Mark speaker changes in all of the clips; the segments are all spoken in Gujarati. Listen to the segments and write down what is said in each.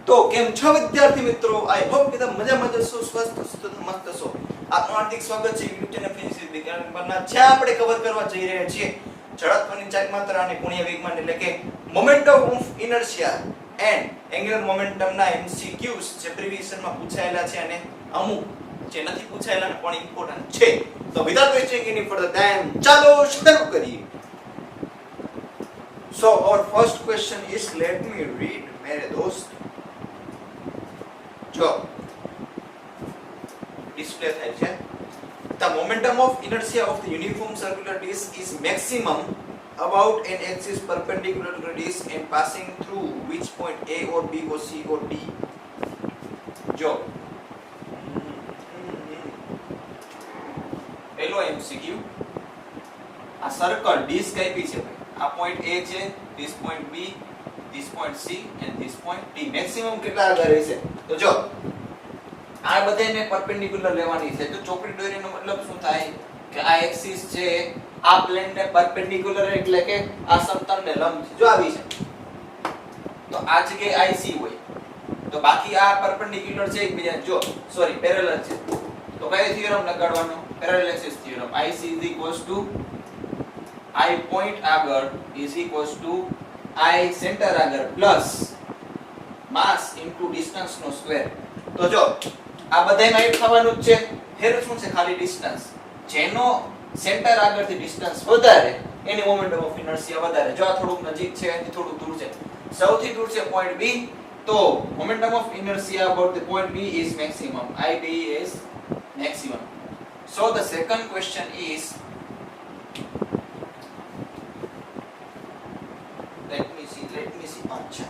Speaker 1: તો કેમ છો વિદ્યાર્થી મિત્રો? આઈ હોપ કે તમે મજામાં જશો, સ્વસ્થ હશો, મસ્ત હશો. આપનું હાર્દિક સ્વાગત છે યુટ્યુબ ચેનલ ફિઝિક્સ વિજ્ઞાન પરના, જ્યાં આપણે કવર કરવા જઈ રહ્યા છીએ જડત્વની ચાલમાત્રા અને કોણીય વેગમાન, એટલે કે momentum of inertia and angular momentum ના એમસીક્યુઝ જે પ્રીવિયસમાં પૂછાયેલા છે અને અમુક જે નથી પૂછાયેલા ને પણ ઇમ્પોર્ટન્ટ છે. તો વિધાઉટ વેસ્ટિંગ એની ફર્ધર ટાઈમ ચાલો શરૂ કરીએ. So our first question is, let me read मेरे दोस्त. जो डिस्प्ले થાય છે, the momentum of inertia of the uniform circular disc is maximum about an axis perpendicular to the disc and passing through which point A or B or C or D. જો પેલો MCQ, આ સર્કલ ડિસ્ક આપી છે ભાઈ, આ પોઈન્ટ A છે, this point B, this point C and this point D. Maximum કેટલા આગળ રહેશે? તો જો આ બધાને પરપેન્ડિક્યુલર લેવાની છે. તો ચોકડી દોરીનો મતલબ શું થાય કે આ એક્સિસ છે, આ પ્લેન ને પરપેન્ડિક્યુલર એટલે કે આ સમતલ ને લંબ છે. જો આવી છે તો આ જગ્યાએ IC હોય, તો બાકી આ પરપેન્ડિક્યુલર છે એકબીજાને, જો સોરી પેરેલલ છે. તો કયો થિયરમ લગાડવાનો? Parallel axis theorem. IC I point આગળ is equals to I center આગળ પ્લસ માસ ઇન્ટુ ડિસ્ટન્સ નો સ્ક્વેર. તો જો આ બધાયમાં એક થવાનું જ છે. ફેર શું છે? ખાલી ડિસ્ટન્સ. જેનો સેન્ટર આગળથી ડિસ્ટન્સ વધારે એની મોમેન્ટમ ઓફ ઇનર્શિયા વધારે. જો આ થોડુંક નજીક છે, એથી થોડું દૂર છે, સૌથી દૂર છે પોઈન્ટ B, તો momentum of inertia about the point B is maximum. IB is maximum. So the second question is, let me see. Acha.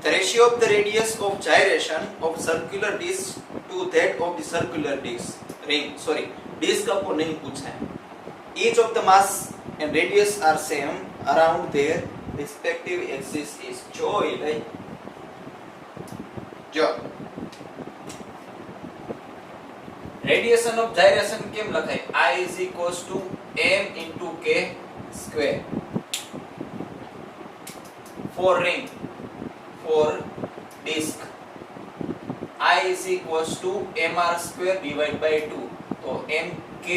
Speaker 1: The ratio of the radius of gyration of circular disc to that of the circular disc ring. Sorry, disc आपको नहीं पूछा है. Each of the mass and radius are same around their respective axis is. जो radiation of gyration કેમ લખાય? I is equals to m into k square for ring, for disc. I is equals to mr square divided by 2. તો mk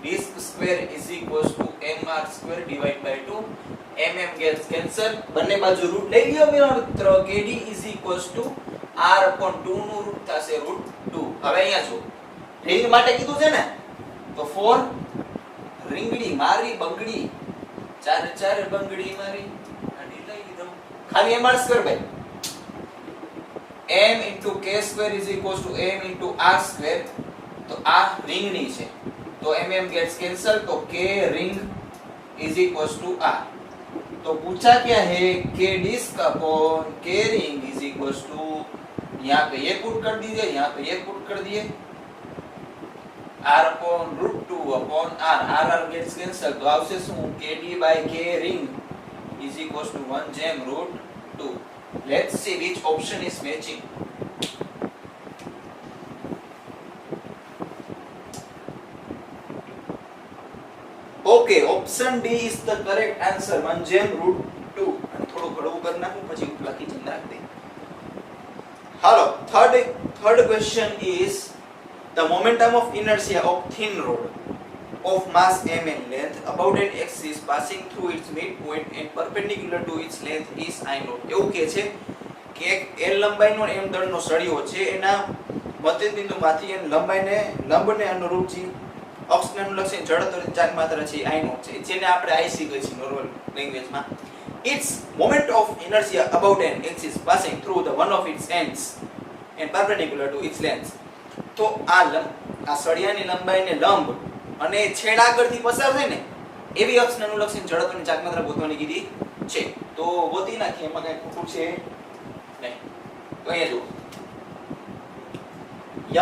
Speaker 1: disc square is equals to mr square divided by 2. mm gets cancel, બંને બાજુ રૂટ લઈ લ્યો મેરા મિત્ર. kd is equals to r upon 2 નું રૂટ થશે √2. હવે અહીંયા જો રિંગ માટે કીધું છે ને, તો 4 રીંગડી મારી બંગડી, ચાર ચાર બંગડી મારી આડી લઈ લીધો. ખાલી mr સ્ક્વેર ભાઈ. m into k square is equals to m into r square. તો આ રીંગની છે, તો mm gets cancel, તો k ring is equals to r. तो पूछा क्या है? k disc upon k ring is equals to, यहाँ पे ये पुट कर दीजिए, यहाँ पे ये पुट कर दिए, r upon √2 upon r. r gets cancel, तो આવશે શું? kd by k ring is equals to 1 jam √2. Let's see which option is matching. Okay, option D is the correct answer. 1 jam √2. અને થોડું કડવું કરી નાખું પછી લખી જ નાખ દે. હાલો, third question is, the momentum of inertia of thin rod of mass m and length about an axis passing through its midpoint and perpendicular to its length is I0. એવું કહે છે કે એક l લંબાઈનો m દળનો સળિયો છે, એના મધ્યબિંદુમાંથી એની લંબાઈને લંબને અનુરૂપ છે અક્ષને અનુલક્ષે જડત્વની ચાલમાત્રા છે I0 છે, જેને આપણે IC કહીએ છીએ નોર્મલ લેંગ્વેજમાં. Its moment of inertia about an axis passing through the one of its ends and perpendicular to its length. તો આ સળિયાની લંબાઈને લંબ અને છેડા આગળથી પસાર થાય ને એવી અક્ષને અનુલક્ષીને જડત્વની ચાલમાત્રા ગોતવાની કીધી છે. તો ગોતી નાખીએ, એમાં કઈ ખોટું છે નહીં. તો અહીંયા જુઓ,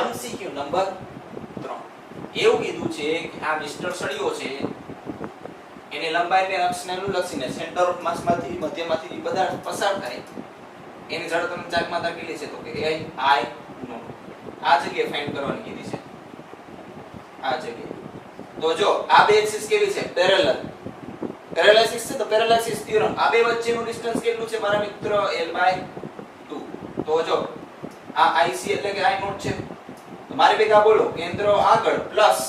Speaker 1: MCQ નંબર 3 એવું કીધું છે કે આ મિસ્ટર સળિયો છે, એની લંબાઈને અક્ષને અનુલક્ષીને સેન્ટર ઓફ માસમાંથી મધ્યમાંથી બધા પસાર થાય, એની જડત્વની ચાલમાત્રા કેટલી છે? તો કે I નો આ જગ્યાએ ફાઇન્ડ કરવાની કીધી છે. આ જગ્યાએ તો જો આ બે એક્સિસ કેવી છે? પેરેલલ. પેરાલાઇસિસ છે તો પેરાલાઇસિસ થિયરમ આ બે વચ્ચેનું ડિસ્ટન્સ કેટલું છે મારા મિત્ર l/2 તો જો આ IC એટલે કે I નોટ છે તો મારે ભેગા બોલો કેન્દ્ર આગળ પ્લસ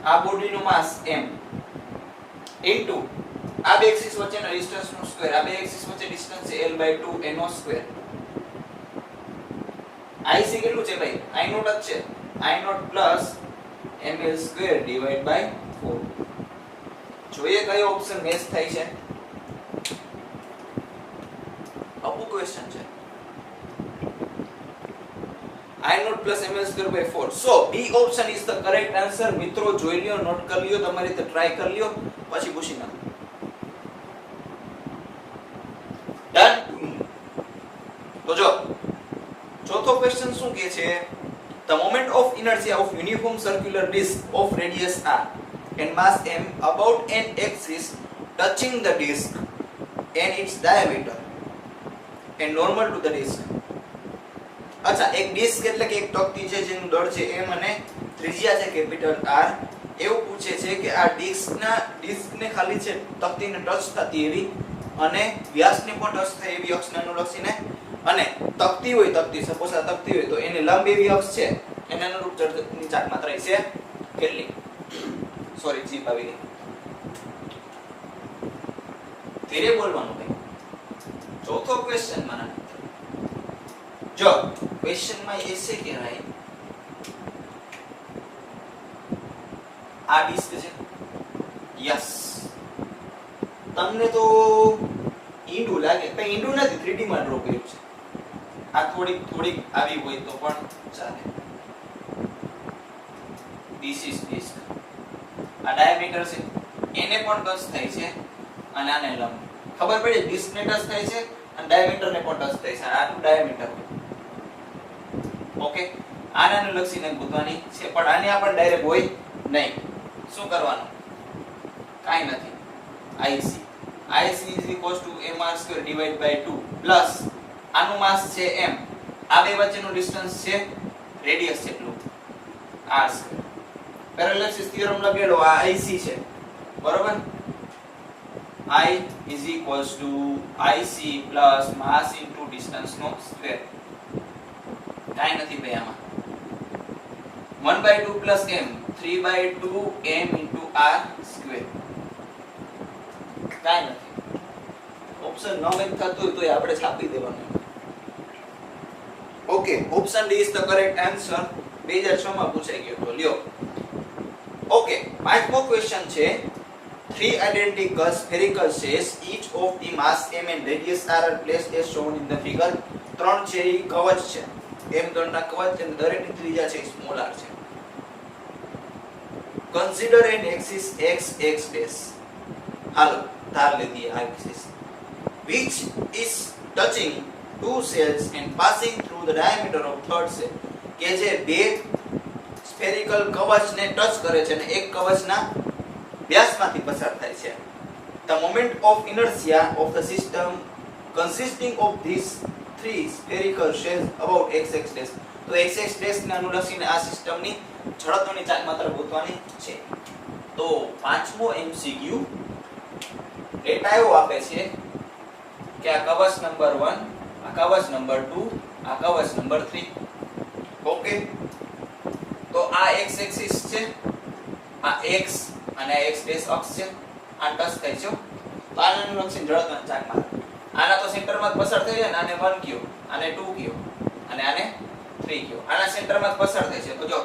Speaker 1: આ બોડીનું માસ m ઇન્ટુ આ બે એક્સિસ વચ્ચેના ડિસ્ટન્સનો સ્ક્વેર આ બે એક્સિસ વચ્ચે ડિસ્ટન્સ છે l/2 એનો સ્ક્વેર IC કેટલું છે ભાઈ I નોટ જ છે I naught plus ml square divide by 4 જોઈએ કયો ઓપ્શન મેચ થાય છે અપુ ક્વેશ્ચન છે I naught plus ml square by 4 so B option is the correct answer મિત્રો જોઈ લ્યો નોટ કરી લ્યો તમારી રીતે ટ્રાય કરી લ્યો પછી પૂછી નાખો ડન તો જો ચોથો ક્વેશ્ચન શું કહે છે the moment of inertia of uniform circular disk of radius r and mass m about an axis touching the disk and its diameter and normal to the disk અચ્છા એક ડિસ્ક એટલે કે એક તકતી છે જેનું દળ છે m અને ત્રિજ્યા છે કેપિટલ R એવું પૂછે છે કે આ ડિસ્કને ખાલી છે તકતીને ટચ થતી એવી અને વ્યાસને પણ ટચ થાય એવી અક્ષને અનુલક્ષીને અને તકતી હોય તકતી સપોઝ આ તકતી હોય તો એને લંબ એવી અક્ષ છે એને અનુરૂપ ચળકતની ચાક માત્રા છે કેટલી સોરી જીપ આવી ગઈ ધીરે બોલવાનું ભાઈ ચોથો ક્વેશ્ચન મારા જો क्वेश्चन में ऐसे कह रहा है आ डिस्क છે यस તમને તો ઈંડું લાગે પણ ઈંડું નથી 3D માં ડ્રો કર્યું છે આ થોડીક આવી હોય તો પણ ચાલે this is disk આ ડાયામીટર છે એને પણ ટચ થાય છે અને આને લંબ ખબર પડી ડિસ્ક ને ટચ થાય છે અને ડાયામીટર ને પણ ટચ થાય છે આનું ડાયામીટર ઓકે આને લક્ષીને ગોતવાની છે પણ આને આપણે ડાયરેક્ટ હોય નહીં શું કરવાનું કાઈ નથી IC is equals to mr² divided by 2 plus આનું માસ છે m આ બે વચ્ચેનું ડિસ્ટન્સ છે રેડિયસ જેટલું r². પેરાલેક્સિસ થિયરમ લગાડો આ IC છે બરોબર I is equals to IC plus mass into distance no square કાઈ નથી ભાઈ આમાં 1/2 plus m 3/2 m into r square કાઈ નથી ઓપ્શન ન મેચ થતું હોય તો આપણે છાપી દેવાનું okay option D is the correct answer 2006 માં પૂછાઈ ગયો તો લ્યો ઓકે પાંચમો ક્વેશ્ચન છે three identical spherical shells each of the mass m and radius r are placed as shown in the figure ત્રણ છે ઈ કવચ છે m દળના કવચ છે દરેકની ત્રિજ્યા છે સ્મોલ r છે consider an axis x x dash હાલો ધાર લીધી આ axis which is touching two cells and passing through the diameter of third cell કે જે બે સ્ફેરિકલ કવચને ટચ કરે છે અને એક કવચના વ્યાસમાંથી પસાર થાય છે the moment of inertia of the system consisting of these three spherical shells about xx dash તો xx dash ને અનુલક્ષીને આ સિસ્ટમની ઝડપની ચાક માત્રા ગોતવાની છે તો પાંચમો MCQ ડેટા એવો આપે છે કે આ કવચ નંબર 1 આ કવચ નંબર 2 આ કવચ નંબર 3 ઓકે તો આ x એક્સિસ છે આ x અને આ x ડેશ અક્ષ છે આ ટચ થાય છે તો આને અનુલક્ષીને ઝડપની ચાક માત્રા આના તો સેન્ટરમાં પસાર થઈ જાય ને આને 1 કયો આને 2 કયો અને આને 3 કયો આના સેન્ટરમાં પસાર થાય છે તો જો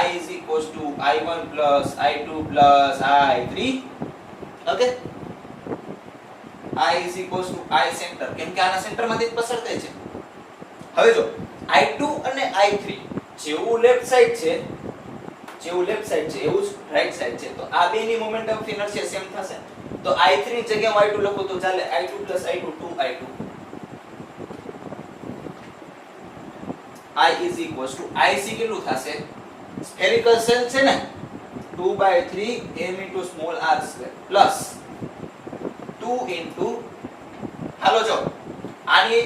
Speaker 1: I is equals to I1 plus I2 plus I3 okay I is equals to I center કેમ કે આના સેન્ટરમાંથી જ પસાર થાય છે હવે જો I2 અને I3 જેવું લેફ્ટ સાઈડ છે એવું જ રાઈટ સાઈડ છે તો આ બેની મોમેન્ટ ઓફ ઇનર્શિયા સેમ થશે તો I3 ની જગ્યાએ I2 લખો તો ચાલે I2 plus I2 2I2 I is equals to IC કેટલું થશે સ્ફેરિકલ સેલ છે ને 2/3 m into small r square plus 2 into હાલો જો આની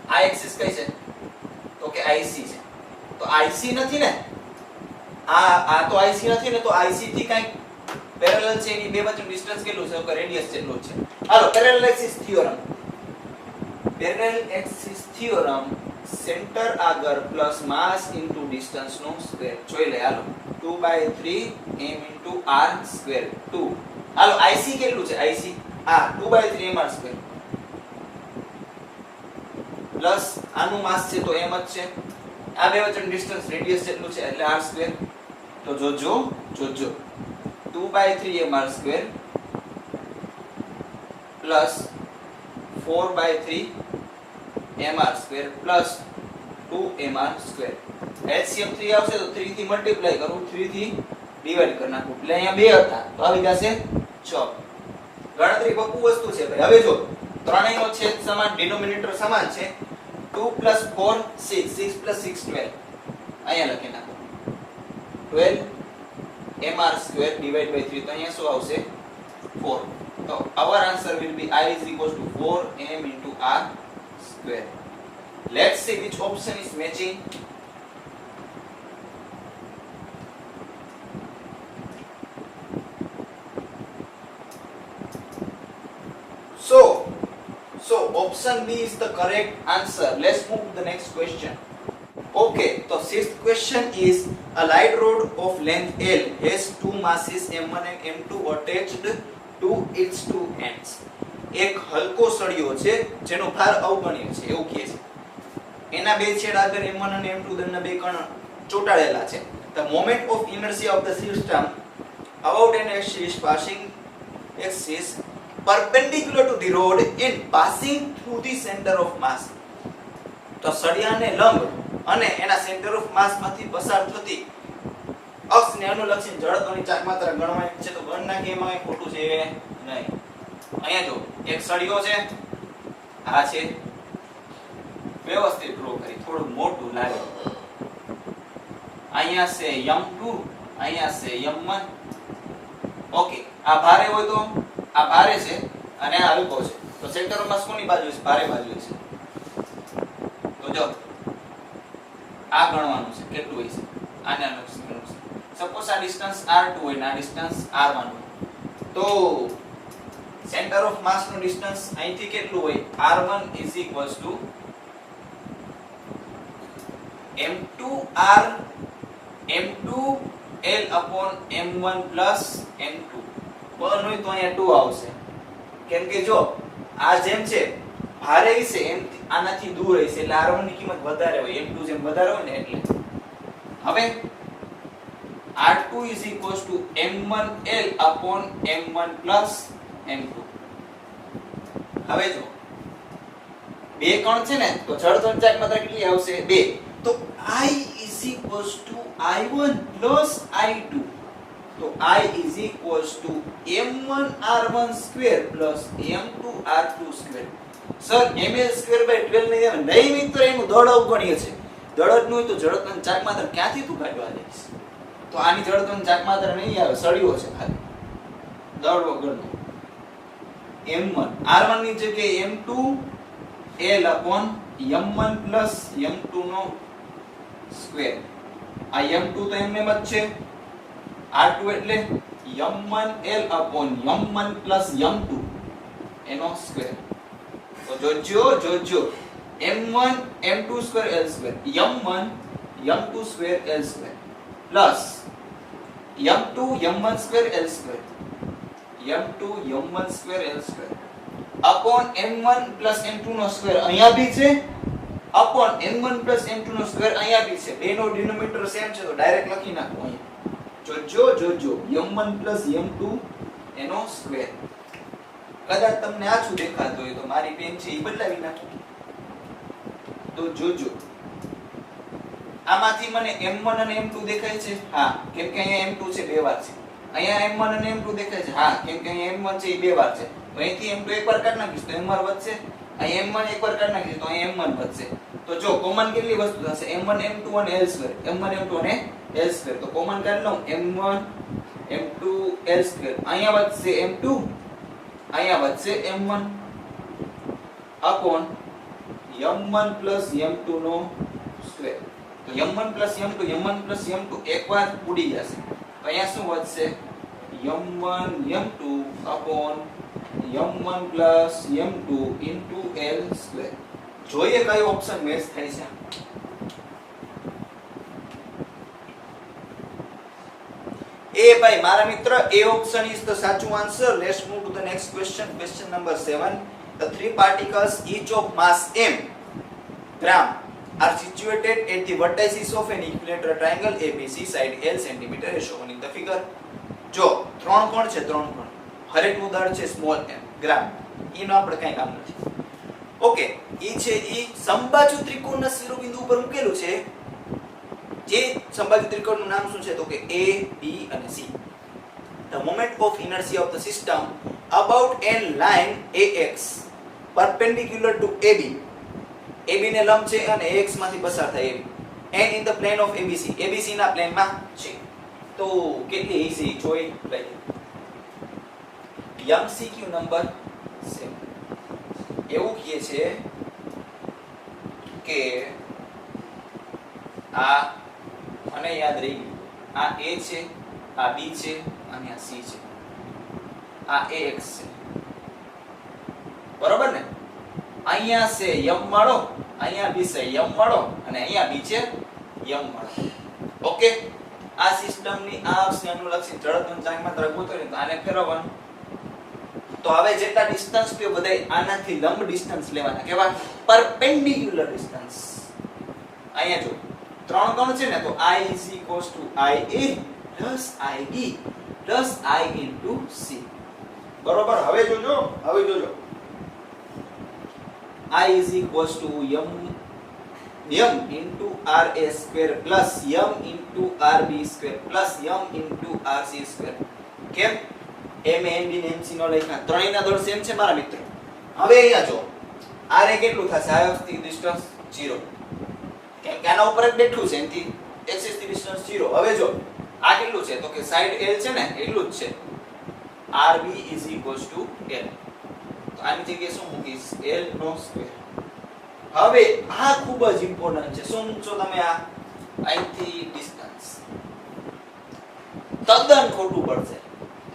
Speaker 1: આ એક્સિસ કઈ છે તો કે IC છે તો IC નથી ને આ તો IC નથી ને તો IC થી કઈ પેરેલલ છે એની બે વચ્ચેનું ડિસ્ટન્સ કેટલું છે? કે રેડિયસ જેટલું છે. હાલો parallel axis theorem. Parallel axis theorem centre આગળ પ્લસ માસ ઇન્ટુ ડિસ્ટન્સ નો સ્ક્વેર. જોઈ લે હાલો 2/3 m * r સ્ક્વેર 2. હાલો IC કેટલું છે? IC આ 2/3 m r સ્ક્વેર પ્લસ આનું માસ છે તો m જ છે. આ બે વચ્ચેનું ડિસ્ટન્સ રેડિયસ જેટલું છે એટલે r સ્ક્વેર. તો જોજો 2/3 m r square plus 4/3 m r square plus 2 m r square. LCM 3 આવશે તો 3 થી મલ્ટીપ્લાય કરું, 3 થી ડિવાઈડ કરી નાખું એટલે અહીંયા 2 હતા તો આવી જશે 6. ગણતરી બહુ વસ્તુ છે ભાઈ. હવે જો ત્રણેયનો છેદ સમાન, ડિનોમિનેટર સમાન છે. 2 + 4 6, 6 + 6 12. અહીંયા લખી નાખો 12 m r square divide by 3 તો અહીંયા શું આવશે? 4. તો our answer will be I is equals to 4m into r square. Let's see which option is matching. So option B is the correct answer. Let's move to the next question. Okay, so sixth question is a light rod of length L has two masses m1 and m2 attached to its two ends. એક હલકો સળિયો છે જેનો ભાર અવગણ્ય છે એવું કહે છે. એના બે છેડ આગળ m1 અને m2 દરના બે કણ ચોંટાડેલા છે. The moment of inertia of the system about an axis passing axis perpendicular to the rod and passing through the center of mass. તો સળિયાને લંબ અને એના સેન્ટર ઓફ માસ માંથી પસાર થતી અક્ષને અનુલક્ષીને જડત્વની ચાકમાત્રા ગણવાની છે. તો ગણ નાખી એમાં કઈ ખોટું છે નહીં. અહીંયા જો એક સળિયો છે, આ છે, વ્યવસ્થિત ડ્રો કરી, થોડું મોટું લાગે. અહીંયા છે m2, અહીંયા છે m1. ઓકે, આ ભારે હોય તો આ ભારે છે અને આ હલકો છે. તો સેન્ટર ઓફ માસ કોની બાજુ છે? ભારે બાજુ છે. તો જો આ ગણવાનું છે કેટલું હોય છે, આને અનુલક્ષીને. સપોઝ આ ડિસ્ટન્સ r2 હોય ને આ ડિસ્ટન્સ r1 હોય તો સેન્ટર ઓફ માસ નું ડિસ્ટન્સ અહીંથી કેટલું હોય? r1 = m2r m2l m1 plus m2. બળ હોય તો અહીંયા 2 આવશે કેમ કે જો આ જેમ છે ભારે છે એમ આનાથી દૂર હશે એટલે r1 ની કિંમત વધારે હોય, m2 જેમ વધારે હોય ને એટલે. હવે r2 = m1l m1 plus m2. હવે જો બે કણ છે ને તો જડત્વની ચાકમાત્રા કેટલી આવશે? 2. તો I = I1 plus I2. તો I = m1r1 square plus m2r2 square. Sir ml2/12 નહીં આવે નહીં મિત્ર, એનું દળ અવગણ્ય છે. દળ જ ન હોય તો જડત્વની ચાકમાત્રા ક્યાંથી તું કાઢવા દઈશ? તો આની જડત્વની ચાકમાત્રા નહીં આવે, સળિયો છે ખાલી, દળ વગરનો. m1 r1 ની જગ્યાએ m2l m1 plus m2 નો સ્ક્વેર. આ m2 તો એમને જ છે, r2 એટલે m1l m1 plus m2 એનો સ્ક્વેર. તો જોજો m1 m2 square l square m1 m2 square l square plus m2 m1 square l square m2 m1 square l square upon m1 plus m2 નો સ્ક્વેર અહીંયા બી છે, upon m1 plus m2 નો સ્ક્વેર અહીંયા બી છે. બેનો ડિનોમિનેટર સેમ છે તો ડાયરેક્ટ લખી નાખો અહીંયા. જોજો m1 plus m2 એનો સ્ક્વેર. કદાચ તમને આછું દેખાતું હોય તો મારી પેન છે એ બદલાવી નાખો. તો જોજો આમાંથી મને m1 અને m2 દેખાય છે. હા, કેમ કે અહીંયા m2 છે બે વાર છે. અહીંયા m1 અને m2 દેખાય છે. હા, કેમ કે અહીંયા m1 છે એ બે વાર છે. તો અહીંથી m2 એકવાર કાઢી નાખીશ તો m1 વધશે. અહીં m1 એકવાર કાઢી નાખીશ તો અહીં m1 વધશે. તો જો કોમન કેટલી વસ્તુ થશે? m1 m2 અને l2 m1 m2 અને l2. તો કોમન કાઢી લઉં m1 m2 l2. અહીંયા વધશે m2, અહીંયા વધશે m1 upon m1 plus m2 નો સ્ક્વેર. તો m1 plus m2 એકવાર ઉડી જશે. તો અહીંયા શું વધશે? m1 m2 upon m1 plus m2 into l square. જોઈએ કયો ઓપ્શન મેચ થાય છે. એ ભાઈ મારા મિત્ર, A option is the સાચું answer. Let's move to the next question. Question number 7. The three particles each of mass m gram are situated at the vertices of an equilateral triangle ABC side L cm as shown in the figure. જો ત્રણ કોણ છે, ત્રણ કોણ, હરેકનું દળ છે સ્મોલ m ગ્રામ, એનો આપણે કઈ કામ નથી. ઓકે, ઈ છે ઈ સમબાજુ ત્રિકોણના શિરોબિંદુ ઉપર મૂકેલું છે. જે સમબાજુ ત્રિકોણનું નામ શું છે તો કે A, B અને C. The moment of inertia of the system about an line AX perpendicular to AB. AB ને લંબ છે અને AX માંથી પસાર થાય AB. And in the plane of ABC. ABC ના પ્લેનમાં છે. તો કેટલી ઈઝી જોઈ લઈએ. MCQ નંબર 7 એવું કહે છે કે આ મને યાદ રહી ગયું, આ A છે, આ B છે અને આ C છે, આ AX છે, બરોબર ને? અહીંયા છે m વાળો, અહીંયા B છે m વાળો અને અહીંયા B છે m વાળો. ઓકે, આ સિસ્ટમની આ અક્ષને અનુલક્ષી જડત્વનું ચાંગમાત્ર ગોતવીને તો આને ફેરવવાનું. તો હવે જેટલા ડિસ્ટન્સ પે બધાય આનાથી લંબ ડિસ્ટન્સ લેવાના, કેવા? Perpendicular distance. અહીંયા જો ત્રણ કોણ છે ને, તો I is equals to IA plus IB plus I into C. બરોબર? હવે જોજો, હવે જોજો. I is equals to m into RA square plus m into RB square plus m into RC square. કેમ? m n b ને mc નો લખ્યા, ત્રણેયના દળ સેમ છે મારા મિત્ર. હવે અહીંયા જો RA કેટલું થશે? આ અક્ષથી ડિસ્ટન્સ 0, કેમ કે આના ઉપર જ બેઠું છે, એનથી એક્સિસ થી ડિસ્ટન્સ 0. હવે જો આ કેટલું છે તો કે સાઈડ L છે ને, એટલું જ છે. RB is equals to L. તો આની જગ્યાએ શું મૂકીશ? L નો સ્ક્વેર. હવે આ ખૂબ જ ઇમ્પોર્ટન્ટ છે. શું મૂકશો તમે? આ અહીંથી ડિસ્ટન્સ તદ્દન ખોટું પડશે,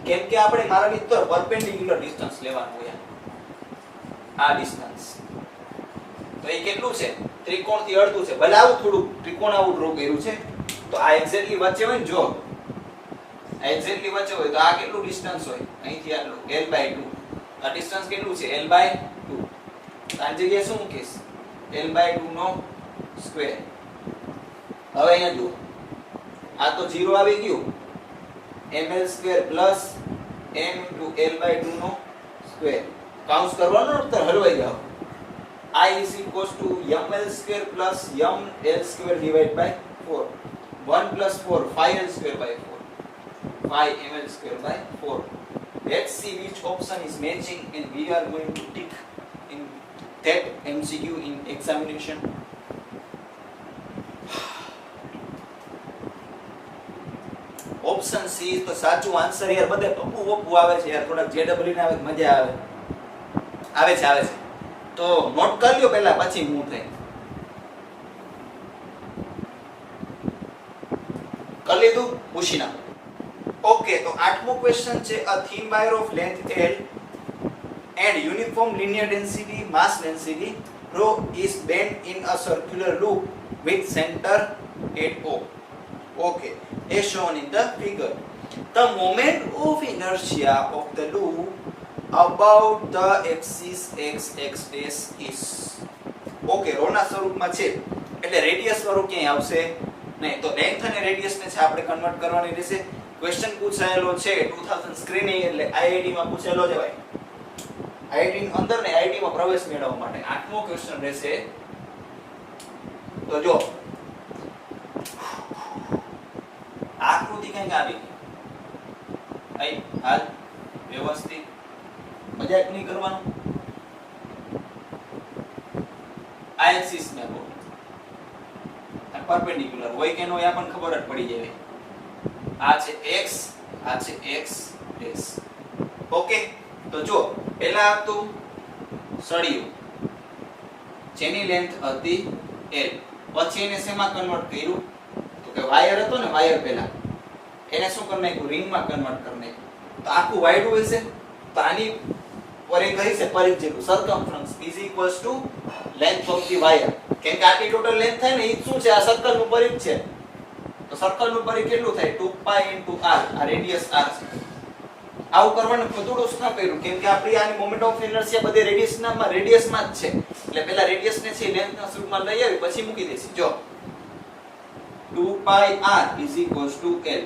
Speaker 1: કેમ કે આપણે મારા મિત્ર પરપેન્ડિક્યુલર ડિસ્ટન્સ લેવાનું હોય. આ ડિસ્ટન્સ તો એ કેટલું છે? ત્રિકોણથી અડધું છે. ભલે આવું થોડું ત્રિકોણ આવું ડ્રો કર્યું છે, તો આ એક્ઝેક્ટલી વચ્ચે હોય ને, જો આ એક્ઝેક્ટલી વચ્ચે હોય તો આ કેટલું ડિસ્ટન્સ હોય? અહીંથી આટલું L/2. આ ડિસ્ટન્સ કેટલું છે? L/2. આ જગ્યાએ શું મૂકીશ? L/2 નો સ્ક્વેર. હવે અહીંયા જુઓ, આ તો 0 આવી ગયું, ml square plus m L/2 નો સ્ક્વેર. કાઉન્સ કરવાનો તો હલવાઈ જાવ. I is equals to ml square plus ml square divided by 4. 1 plus 4, 5l square by 4. 5ml square by 4. Let's see which option is matching and we are going to tick in that MCQ in examination. Option C is the સાચું આન્સર. યાર બધે પપ્પુ આવે છે યાર, થોડા JW ને આવે મજા આવે. આવે છે તો નોટ કરી લ્યો પહેલા, પછી મૂવ થાય. કરી લીધું? પૂછી નાખો. ઓકે, તો આઠમો ક્વેશ્ચન છે. A thin wire of length L and uniform linear density mass density rho is bent in a circular loop with center at O. Okay, as shown in the figure. The moment of inertia of the loop about the axis x dash is. Okay, રોના સ્વરૂપમાં છે એટલે રેડિયસ વાળું ક્યાંય આવશે નહીં. તો લેન્થ અને રેડિયસ ને છે આપણે કન્વર્ટ કરવાની રહેશે. ક્વેશ્ચન પૂછાયેલો છે 2000 સ્ક્રીનિંગ એટલે IIT માં પૂછેલો છે ભાઈ. IIT ની અંદર ને IIT માં પ્રવેશ મેળવવા માટે આઠમો ક્વેશ્ચન રહેશે. તો જો આકૃતિ કંઈક આવી આઈ હાલ વ્યવસ્થિત, મજાક નહીં કરવાનું. આ એક્સિસ ને બોલ પરપેન્ડિક્યુલર હોય કે નો એ આપણને ખબર જ પડી જાય. આ છે x, આ છે x ડેશ. ઓકે, તો જો પહેલા હતું સળિયું જેની લેન્થ હતી L, પછી એને શેમાં કન્વર્ટ કર્યું તો કે વાયર હતો ને, વાયર પહેલા એને શું કરી નાખ્યું, રિંગમાં કન્વર્ટ કરી નાખ્યું. તો આખું વાયડું હશે તો આની પરિઘ હશે, પરિઘ જેટલું circumference is equals to length of the wire. કેમ કે આટલી ટોટલ લેન્થ થાય ને એ શું છે, આ સર્કલ નું પરિઘ છે. તો સર્કલ નું પરિઘ કેટલું થાય, 2 pi r. આ રેડિયસ r છે. આવું કરવાનું થોડું શું કર્યું, કેમ કે આપણી આની મોમેન્ટ ઓફ ઇનર્શિયા બધે રેડિયસ માં જ છે. એટલે પહેલા રેડિયસ ને છે લેન્થ ના સ્વરૂપમાં લઈ આવી પછી મૂકી દેસી. જો 2 pi r is equals to l.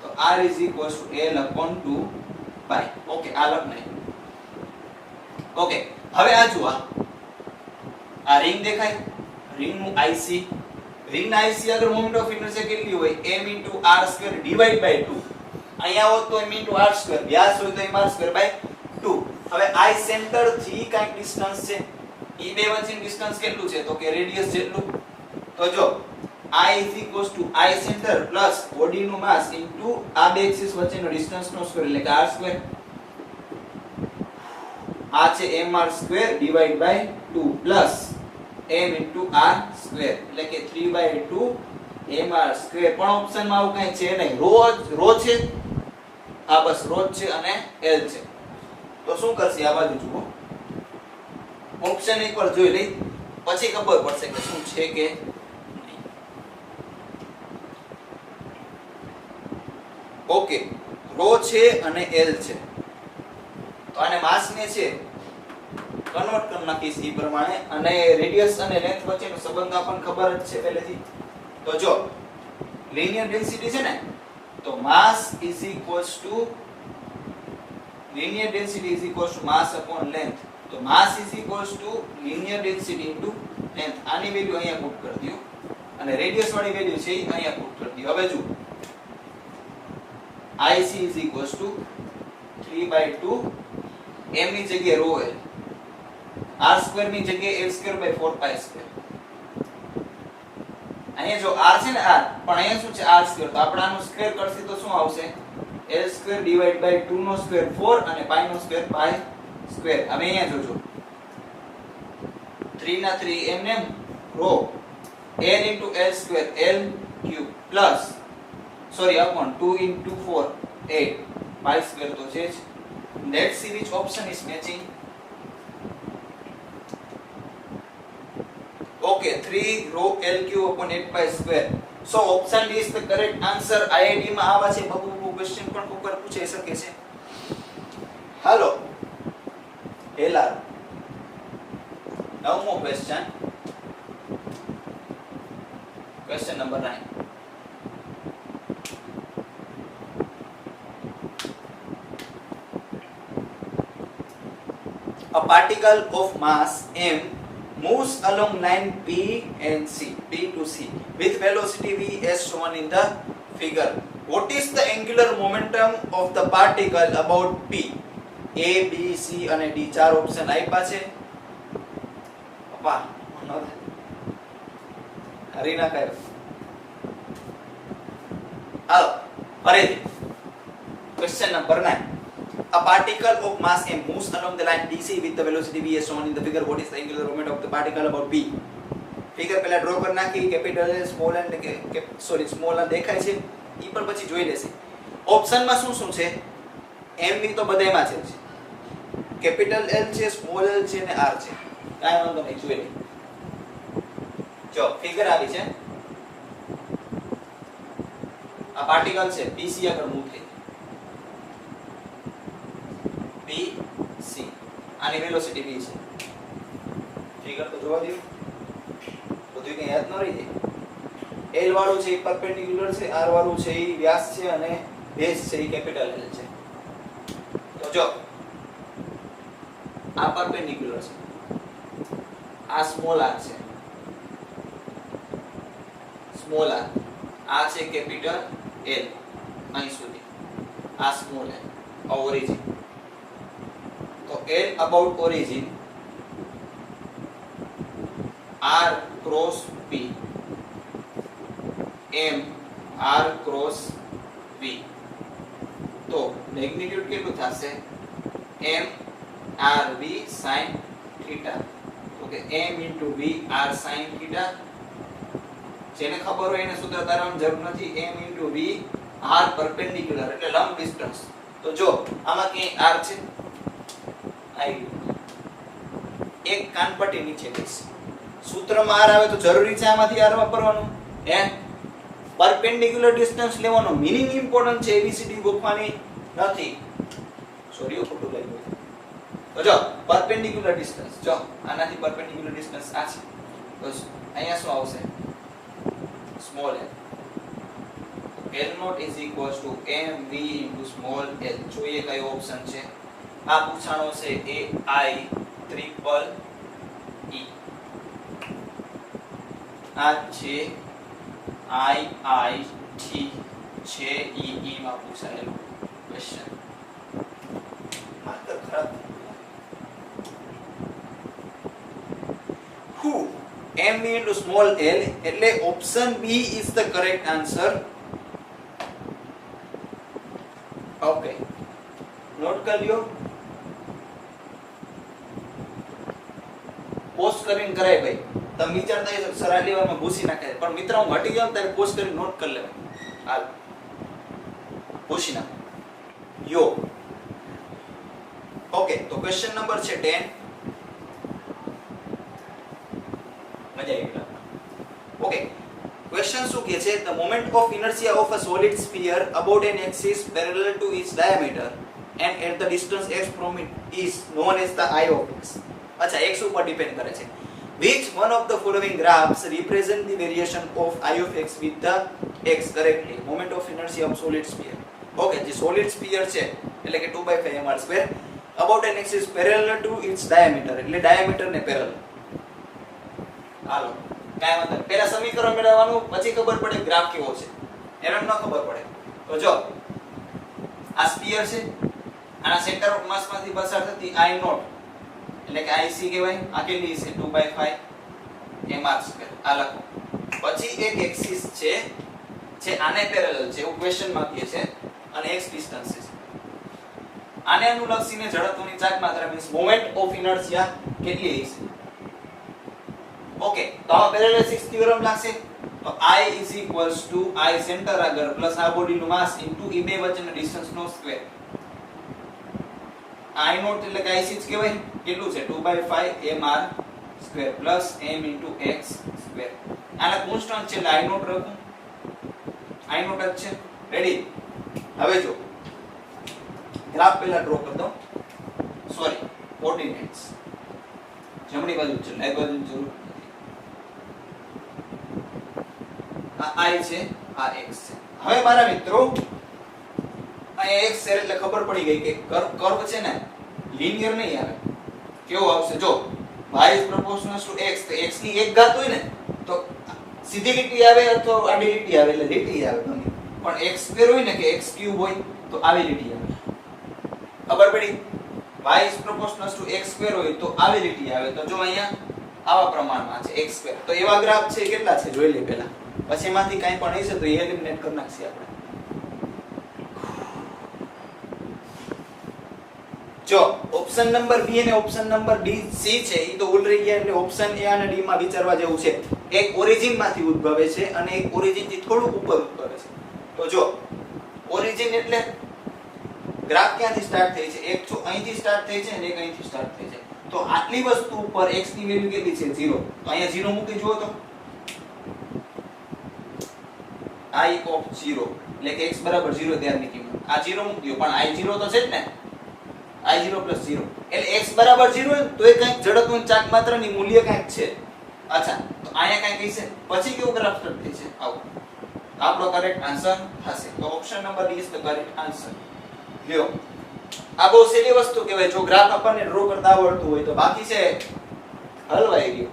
Speaker 1: તો r is equals to l upon 2 pi. Okay, આ લખ નહીં. ઓકે, હવે આ જુઓ, આ રિંગ દેખાય, રિંગ નું IC, રિંગ ના IC અગર મોમેન્ટ ઓફ ઇનર્શિયા કેટલી હોય, m * r² ડિવાઇડ બાય 2. અહીંયા હોત તો m * r², વ્યાસ હોય તો m r² બાય 2. હવે I સેન્ટર થી કાંઈક ડિસ્ટન્સ છે, ઈ બે વચ્ચેનું ડિસ્ટન્સ કેટલું છે, તો કે રેડિયસ જેટલું. તો જો I is equals to I center plus body નું માસ into આ બે એક્સિસ વચ્ચેનો ડિસ્ટન્સ નો સ્ક્વેર એટલે કે r². આ છે mr² divide by 2 plus m into r² એટલે કે 3/2 mr². પણ ઓપ્શનમાં આવું કઈ છે નહીં, રો છે, આ બસ રો છે અને l છે. તો શું કરશે, આ બાજુ જુઓ, ઓપ્શન એકવાર જોઈ લઈ પછી ખબર પડશે કે શું છે કે નહીં. ઓકે, રો છે અને l છે. તો આને માસ ને છે કન્વર્ટ કરી નાખીશ એ પ્રમાણે, અને રેડિયસ અને લેન્થ વચ્ચેનો સંબંધ આપણને ખબર જ છે પહેલેથી. તો જો લિનિયર ડેન્સિટી છે ને, તો mass is equals to linear density is equals to mass upon length. તો mass is equals to linear density into length. આની વેલ્યુ અહીંયા પુટ કરી દયો અને રેડિયસ વાળી વેલ્યુ છે એ અહીંયા પુટ કરી દયો. હવે જો IC is equals to 3/2 m ની જગ્યાએ rho l, r² ની જગ્યાએ l² by 4 pi square. અહીંયા જો r છે ને r, પણ અહીંયા શું છે r², તો આપણે આનો સ્ક્વેર કરશી તો શું આવશે, l² divide by 2 no square 4 અને pi નો સ્ક્વેર pi સ્ક્વેર. હવે અહીંયા જોજો 3 ના 3 એમને રો l into l² l cube plus sorry upon 2 into 4 8 pi square તો છે જ. Let's see which option is matching. Okay, 3 rho l cube upon 8 pi square. So option D is the correct answer. IIT માં આવા છે બબુ ક્વેશ્ચન પણ ઉપર પૂછાઈ શકે છે. હાલો LR નવમો question, question number 9. A particle of mass m moves along line P and C, P to C, with velocity v as shown in the figure. What is the angular momentum of the particle about P? A, B, C અને D ચાર ઓપ્શન આપ્યા છે. પપ્પા હરીના કાયો આવો ફરીથી question number 9. A particle of mass m moves along the line DC with the velocity v as shown in the figure. What is the angular momentum of the particle about P? Figure પહેલા ડ્રો કરી નાખી, capital L small n sorry small n દેખાય છે ઈ પર પછી જોઈ લેશે. ઓપ્શનમાં શું છે, m v તો બધાયમાં છે, કેપિટલ L છે, સ્મોલ l છે અને r છે. કાઈ વાંધો નહીં, જોઈ લે. જો ફિગર આવી છે, આ પાર્ટિકલ છે PC આગળ મૂવ થઈ PC, આની વેલોસિટી v છે. ફિગર તો જોવા દો, બધું કઈ યાદ ન રહી જાય. L વાળું છે એ પરપેન્ડિક્યુલર છે, R વાળું છે એ વ્યાસ છે અને બેઝ છે એ કેપિટલ L છે. તો જો આ પરપેન્ડિક્યુલર છે, આ સ્મોલ r છે, સ્મોલ r, આ છે કેપિટલ L અહીં સુધી, આ સ્મોલ l, આ ઓરિજિન. તો L about origin, R cross P, M R cross V. તો મેગ્નિટ્યુડ કેટલું થશે, M R V sin theta. Okay, M into V R sin theta. જેને ખબર હોય એને સૂત્ર તારવાની જરૂર નથી. M into V r perpendicular એટલે લંબ ડિસ્ટન્સ. તો જો આમાં કે r છે આવી એક કાનપટ્ટી નીચે લઈશ. સૂત્રમાં r આવે તો જરૂરી છે આમાંથી r વાપરવાનું. હે પરપેન્ડિક્યુલર ડિસ્ટન્સ લેવાનો મીનિંગ ઇમ્પોર્ટન્ટ છે, એબીસીડી ગોખવાની નથી. સોરી ખોટું લાગ્યું. તો જો પરપેન્ડિક્યુલર ડિસ્ટન્સ, જો આનાથી પરપેન્ડિક્યુલર ડિસ્ટન્સ આ છે. તો અહીંયા શું આવશે? Small l. L naught is equals to mv into small l. જોઈએ કયો ઓપ્શન છે. આ પૂછાણો છે ai triple e. આ છે IIT છે EE માં પૂછાયેલો ક્વેશ્ચન. માત્ર ખરાબ who m into small l એટલે option B is the correct answer. Okay note કરી લ્યો. પોસ્ટ કરીને કરાય ભાઈ. તમે વિચારતા હશો સર આટલી વારમાં ભૂસી નાખે, પણ મિત્ર હું હટી જાઉં ત્યારે પોસ્ટ કરીને નોટ કરી લેવાય. હાલ ભૂસી નાખો યો. ઓકે તો ક્વેશ્ચન નંબર છે 10. મજા આવી ગઈ. ઓકે ક્વેશ્ચન શું કહે છે? the moment of inertia of a solid sphere about an axis parallel to its diameter and at the distance x from it is known as the I of x. અચ્છા x ઉપર ડિપેન્ડ કરે છે. which one of the following graphs represent the variation of I of x with the x correctly? moment of inertia of solid sphere. Okay જે solid sphere છે એટલે કે 2/5 mr2 about an axis parallel to its diameter એટલે diameter ને પેરેલલ. હાલો કાઈ વાંધો નહીં. પહેલા સમીકરણ મેળવવાનું, પછી ખબર પડે ગ્રાફ કેવો છે. એમ ન ખબર પડે. તો જો આ સ્ફિયર છે, આના સેન્ટર ઓફ માસ માંથી પસાર થતી I નોટ એટલે કે IC કહેવાય. આ કેટલી છે? 2/5 mr2. આ લખો. પછી એક એક્સિસ છે જે આને પેરેલલ છે એવું ક્વેશ્ચન માં કહે છે અને x ડિસ્ટન્સ છે. આને અનુલક્ષીને જડત્વની ચાક માત્રા મીન્સ મોમેન્ટ ઓફ ઇનર્શિયા કેટલી હશે? ઓકે તો આ પેરેલેસિસ થિયરમ લાગશે. તો I is equals to I center આગળ પ્લસ આ બોડીનું માસ ઇન્ટુ એ બે વચ્ચેના ડિસ્ટન્સ નો સ્ક્વેર. I નોટ એટલે કે IC જ કહેવાય. કેટલું છે? 2/5 mr square plus m into x square. આના કોન્સ્ટન્ટ છે એટલે I નોટ રાખું. I નોટ જ છે. રેડી? હવે જો ગ્રાફ પહેલા ડ્રો કરી દો. સોરી કોઓર્ડિનેટ્સ જમણી બાજુ છે, ડાબી બાજુની જરૂર. આ I છે, આ x છે. હવે મારા મિત્રો આ x છે એટલે ખબર પડી ગઈ કે કર્વ છે ને લિનિયર નહીં આવે. કેવો આવશે? જો y is proportional to x તો x ની એક ઘાત હોય ને તો સીધી લીટી આવે અથવા આડી લીટી આવે એટલે લીટી આવે ગમે. પણ x સ્ક્વેર હોય ને કે x ક્યુબ હોય તો આવી લીટી આવે. ખબર પડી? y is proportional to x square હોય તો આવી લીટી આવે. તો જો અહીંયા આવા પ્રમાણમાં છે x સ્ક્વેર. તો એવા ગ્રાફ છે કેટલા છે જોઈ લે પહેલા, પછી એમાંથી કાઈ પણ હશે તો એલિમિનેટ કરી નાખીએ આપણે. જો ઓપ્શન નંબર B અને ઓપ્શન નંબર D C છે ઈ તો ભૂલ રહી ગયા એટલે ઓપ્શન A અને D માં વિચારવા જેવું છે. એક ઓરિજિન માંથી ઉદ્ભવે છે અને એક ઓરિજિન થી થોડુંક ઉપર ઉદ્ભવે છે. તો જો ઓરિજિન એટલે ગ્રાફ ક્યાંથી સ્ટાર્ટ થઈ છે? એક જો અહીંથી સ્ટાર્ટ થઈ છે અને એક અહીંથી સ્ટાર્ટ થઈ છે. તો આટલી વસ્તુ ઉપર x ની વેલ્યુ કેટલી છે? 0. તો અહીંયા 0 મૂકી જુઓ તો I of 0 એટલે કે x બરાબર 0 ત્યારની કિંમત. આ 0 મૂકી દો પણ I 0 તો છે જ ને. I0 + 0 એટલે x બરાબર 0 હોય તો એ કંઈક જડત્વની ચાક માત્રાની મૂલ્ય કંઈક છે. અચ્છા તો અહીંયા કંઈક હશે. પછી કેવું ગ્રાફ સ્ટાર્ટ થઈ છે? આવું. આપણો કરેક્ટ આન્સર થશે. તો option number D is the correct answer. લ્યો આ બહુ સહેલી વસ્તુ કહેવાય. જો ગ્રાફ આપણને ડ્રો કરતા આવડતું હોય તો બાકી છે હલવાઈ ગયો.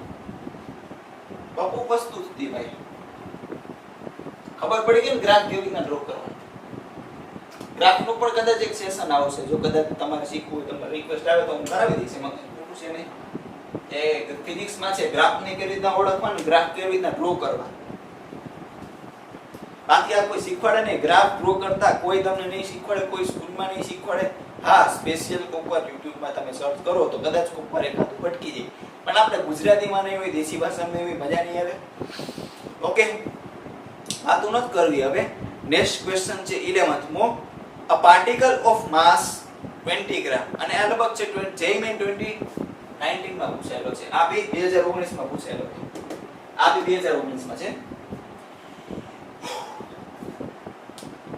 Speaker 1: બહુ વસ્તુ હતી ભાઈ. ખબર પડી ગઈ ને ગ્રાફ કેવી રીતના ડ્રો કરવાનો. ગ્રાફ નું પણ કદાચ એક સેશન આવશે. જો કદાચ તમારે શીખવું હોય તમારે રિક્વેસ્ટ આવે તો હું કરાવી દઈશ. એમાં કંઈ ખોટું છે નહીં. એ ફિઝિક્સ માં છે ગ્રાફ ને કેવી રીતના ઓળખવાનું, ગ્રાફ કેવી રીતના ડ્રો કરવા. બાકી આ કોઈ શીખવાડે નહીં. ગ્રાફ ડ્રો કરતા કોઈ તમને નહીં શીખવાડે, કોઈ સ્કૂલમાં નહીં શીખવાડે. હા સ્પેશિયલ કોપર યુટ્યુબમાં તમે સર્ચ કરો તો કદાચ કોપર એકાદું ભટકી જાય. પણ આપણે ગુજરાતીમાં નહીં હોય, દેશી ભાષામાં નહીં હોય, મજા નહીં આવે. ઓકે વાતું નથી કરવી. હવે નેક્સ્ટ ક્વેશ્ચન છે 11th મો અ પાર્ટિકલ ઓફ માસ 20 ગ્રામ અને આ લગભગ છે જેઈ મેન 2019 માં પૂછાયેલો છે આ બી 2019 માં પૂછાયેલો છે આ બી 2019 માં છે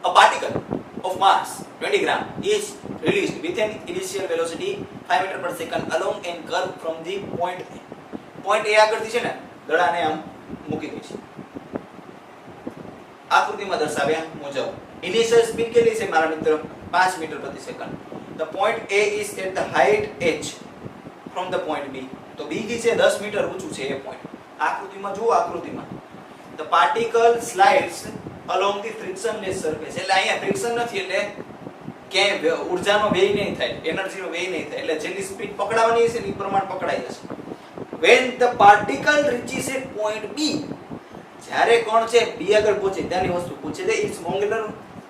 Speaker 1: a particle of mass 20 gram is released with an initial velocity 5 meter per second along a curve from the point A. Point A આગળથી છે ને દડાને આમ મૂકી દે છે આકૃતિમાં દર્શાવ્યા મુજબ ઇનિશિયલ સ્પીડ કેટલી છે મારા મિત્રો 5 મીટર પ્રતિ second the point A is at the height h from the point B તો B થી છે 10 મીટર ઊંચું છે એ પોઈન્ટ આકૃતિમાં જુઓ આકૃતિમાં the particle slides along the frictionless surface એટલે અહીંયા ફ્રિક્શન નથી એટલે કે ઊર્જાનો વ્યય નહીં થાય એનર્જીનો વ્યય નહીં થાય એટલે જેની સ્પીડ પકડાવાની છે એ પ્રમાણ પકડાઈ જશે when the particle reaches a point B જ્યારે કોણ છે B આગળ પહોંચે ત્યાંની વસ્તુ પૂછે છે its angular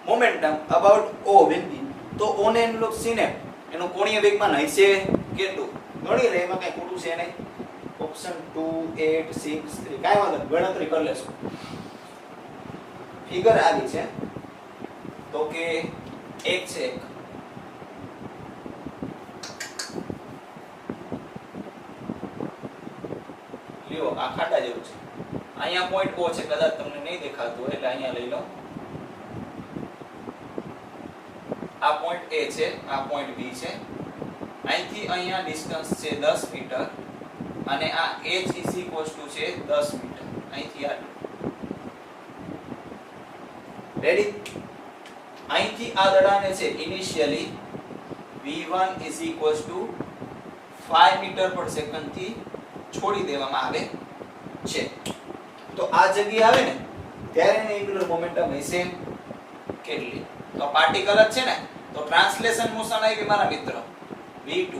Speaker 1: momentum about O will be તો O ને એનું સીને એનું કોણીય વેગમાન હશે કેટલું ગણી લે એમાં કઈ ખોટું છે નહીં ઓપ્શન 2 8 6 3 કાઈ વાંધો ગણતરી કરી લેશું ફિગર આવી છે તો કે એક છે એક લ્યો આ ખાડા જેવું છે અહીંયા પોઈન્ટ O છે કદાચ તમને નહીં દેખાતું એટલે અહીંયા લઈ લો આ પોઈન્ટ A છે આ પોઈન્ટ B છે અહીંથી અહીંયા ડિસ્ટન્સ છે 10 મીટર અને આ h છે 10 મીટર અહીંથી આ રેડી અહીંથી આ દડાને છે ઇનિશિયલી v1 5 મીટર પર સેકન્ડ થી છોડી દેવામાં આવે છે તો આ જગ્યાએ આવે ને ત્યારે એની એન્ગ્યુલર મોમેન્ટમ હશે કેટલી તો પાર્ટિકલ જ છે ને તો ટ્રાન્સલેશન મોશન આવી મારા મિત્ર v2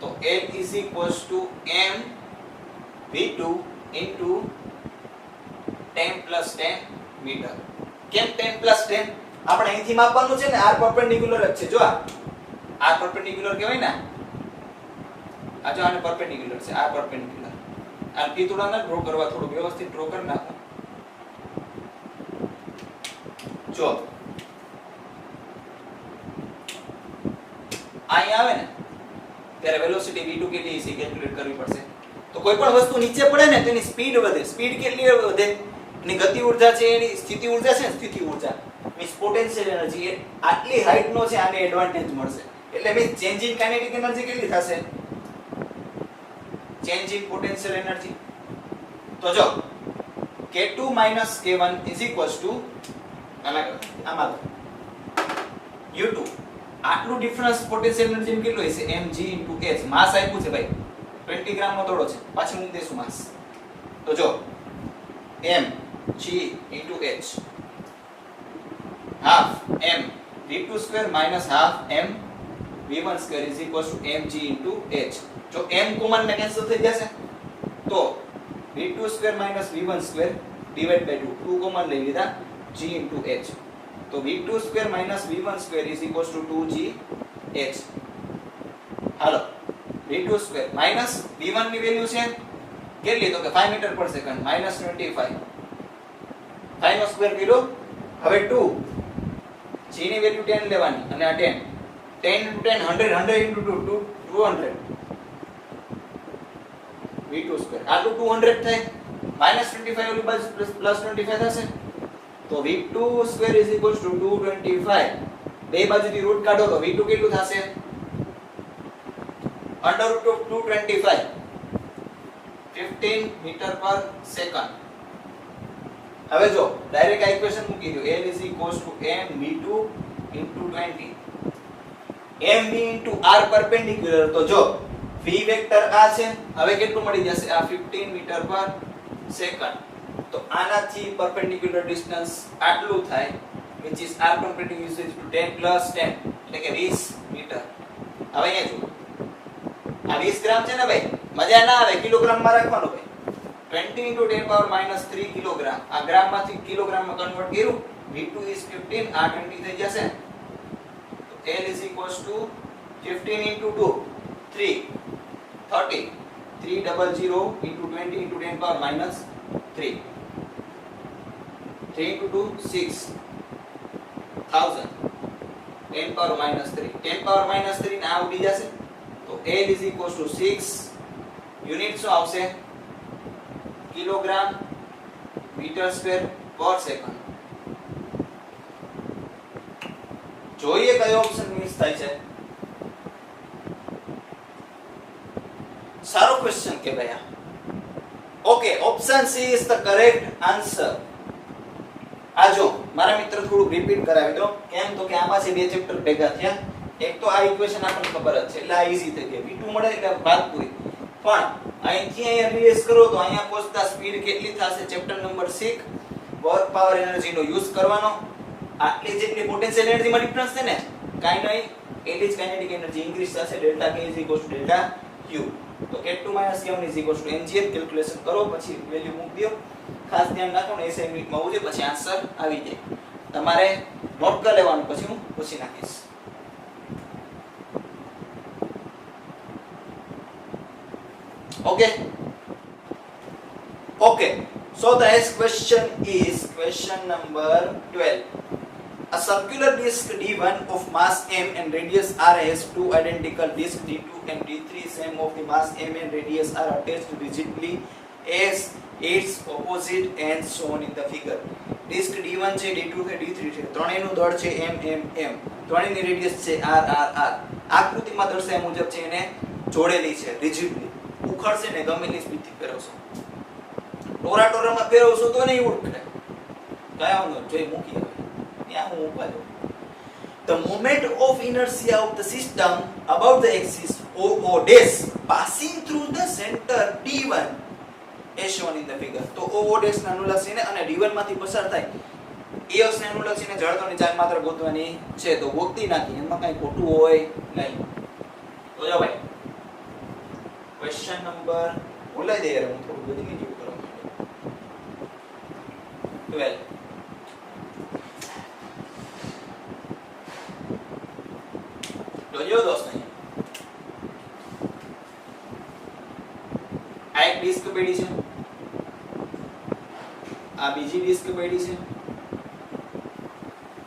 Speaker 1: તો l m v2 into 10 plus 10 metre કેમ 10 plus 10 આપણે અહીંથી માપવાનું છે ને r પરપેન્ડિક્યુલર જ છે જો આ r પરપેન્ડિક્યુલર કહેવાય ને આ જો આને પરપેન્ડિક્યુલર છે r પરપેન્ડિક્યુલર આ પીતુડાને ડ્રો કરવા થોડું વ્યવસ્થિત ડ્રો કરી નાખો જો અહીં આવે ને ત્યારે વેલોસિટી v2 કેટલી છે કેલ્ક્યુલેટ કરવી પડશે તો કોઈ પણ વસ્તુ નીચે પડે ને તો એની સ્પીડ વધે સ્પીડ કેટલી વધે એની ગતિ ઊર્જા છે એની સ્થિતિ ઊર્જા છે ને સ્થિતિ ઊર્જા મીન્સ પોટેન્શિયલ એનર્જી આટલી હાઈટ નો છે આને એડવાન્ટેજ મળશે એટલે means change in kinetic energy કેટલી થશે ચેન્જ ઇન પોટેન્શિયલ એનર્જી તો જો k2 k1 આમાં u2 આટલું ડિફરન્સ પોટેન્શિયલ એનર્જી કેટલું હશે mg h માસ આપ્યું છે ભાઈ 20 ગ્રામ નો દડો છે પાછું મૂકી દેશું માસ તો જો m g h half m v2 square minus half m v1 square is equals to mg h જો m કોમન ને કેન્સલ થઈ જશે તો v2 square minus v1 square divided by 2 common લઈ લીધા g h તો v2 square minus v1 square is equals to 2g h hello v2 square minus v1 ની વેલ્યુ છે કેટલી તો કે 5 મીટર પર સેકન્ડ -25 5 નો સ્ક્વેર કર્યો હવે 2 g ની વેલ્યુ 10 લેવાની અને આ 10 into 10 100 200 v2 square આટલું 200 થાય -25 ઓલી બાજુ +25 થશે તો v2 square is equals to 225 બે બાજુથી રૂટ કાઢો તો v2 કેટલું થશે under root of 225 15 મીટર પર સેકન્ડ હવે જો ડાયરેક્ટ આ ઇક્વેશન મૂકી દો l is equals to m v2 into 20 mv into r perpendicular તો જો v વેક્ટર આ છે હવે કેટલું મળી જશે આ 15 મીટર પર સેકન્ડ તો આનાથી પરપેન્ડિક્યુલર ડિસ્ટન્સ આટલું થાય which is r perpendicular is to 10 plus 10 એટલે કે 20 મીટર હવે અહીંયા જુઓ આ 20 ગ્રામ છે ને ભાઈ મજા ના આવે કિલોગ્રામ માં રાખવાનો ભાઈ 20 into 10 power minus 3 કિલોગ્રામ આ ગ્રામ માંથી કિલોગ્રામ માં કન્વર્ટ કર્યું v2 is 15 આ 20 થઈ જશે તો l is equals to 15 into 2 3 30 300 into 20 into 10 power minus 3 3 into 2 6 1000 10 power -3 10 power -3 ને આ ઉડી જશે તો L = 6 યુનિટ શું આવશે કિલોગ્રામ મીટર સ્ક્વેર પર સેકન્ડ. જોઈએ કયો ઓપ્શન મિસ થાય છે. સારો ક્વેશ્ચન કે ભાઈ આ. Okay, option she is the correct answer. આ જો મારા મિત્ર થોડું રિપીટ કરાવી દો. કેમ તો કે આમાંથી બે ચેપ્ટર ભેગા થયા. એક તો આ ઇક્વેશન આપણને ખબર જ છે એટલે આ ઈઝી થઈ ગઈ. V2 મળે એટલે વાત પૂરી. પણ અહીંથી અહીંયા રિલેસ કરો તો અહીંયા પહોંચતા સ્પીડ કેટલી થશે? Chapter number 6 work power energy નો યુઝ કરવાનો. આટલી જેટલી પોટેન્શિયલ એનર્જી માં ડિફરન્સ છે ને, કાઈ નહીં, એટલી જ કાઇનેટિક એનર્જી ઇન્ક્રીઝ થશે. Delta K = delta Q. તો K2 - M = mgf કેલ્ક્યુલેશન કરો પછી વેલ્યુ મૂકી દો. ખાસ ધ્યાન રાખો ને એસાઇનમેન્ટ માં આવજે પછી આન્સર આવી જાય. તમારે નોટ કરી લેવાનું પછી હું પૂછી નાખીશ. Okay, so the next question is question number 12. A circular disc D1 of mass m and radius r has two identical discs D2 and D3 same of the mass m and radius r attached rigidly as its opposite ends shown in the figure. Disc D1 છે, D2 છે, D3 છે. ત્રણેયનું દળ છે m m m. ત્રણેયની રેડિયસ છે r r r. આકૃતિમાં દર્શાવ્યા મુજબ છે એને જોડેલી છે rigidly. ઉખડશે ને ગમે તેટલી સ્પીડથી ફેરવશો. ટોરાટોરામાં ફેરવશો તો નહીં ઉખડે. કયા નો જોઈ મૂકી હવે. ત્યાં હું ઉભા છું. The moment of inertia of the system about the axis OO dash passing through the center D1 as shown in the figure. તો OO dash ને અનુલક્ષીને અને D1 માંથી પસાર થાય એ અક્ષને અનુલક્ષીને જડતાની ચાલ માત્ર ગોતવાની છે. તો ગોતી નાખી, એમાં કઈ ખોટું હોય નહીં. તો જો ભાઈ ક્વેશ્ચન નંબર બોલાઈ દે યાર, હું થોડું બધી નીચે કરવા માંડ્યો. 12 જોજો દોસ્ત, આ એક ડિસ્ક પડી છે, આ બીજી ડિસ્ક પડી છે,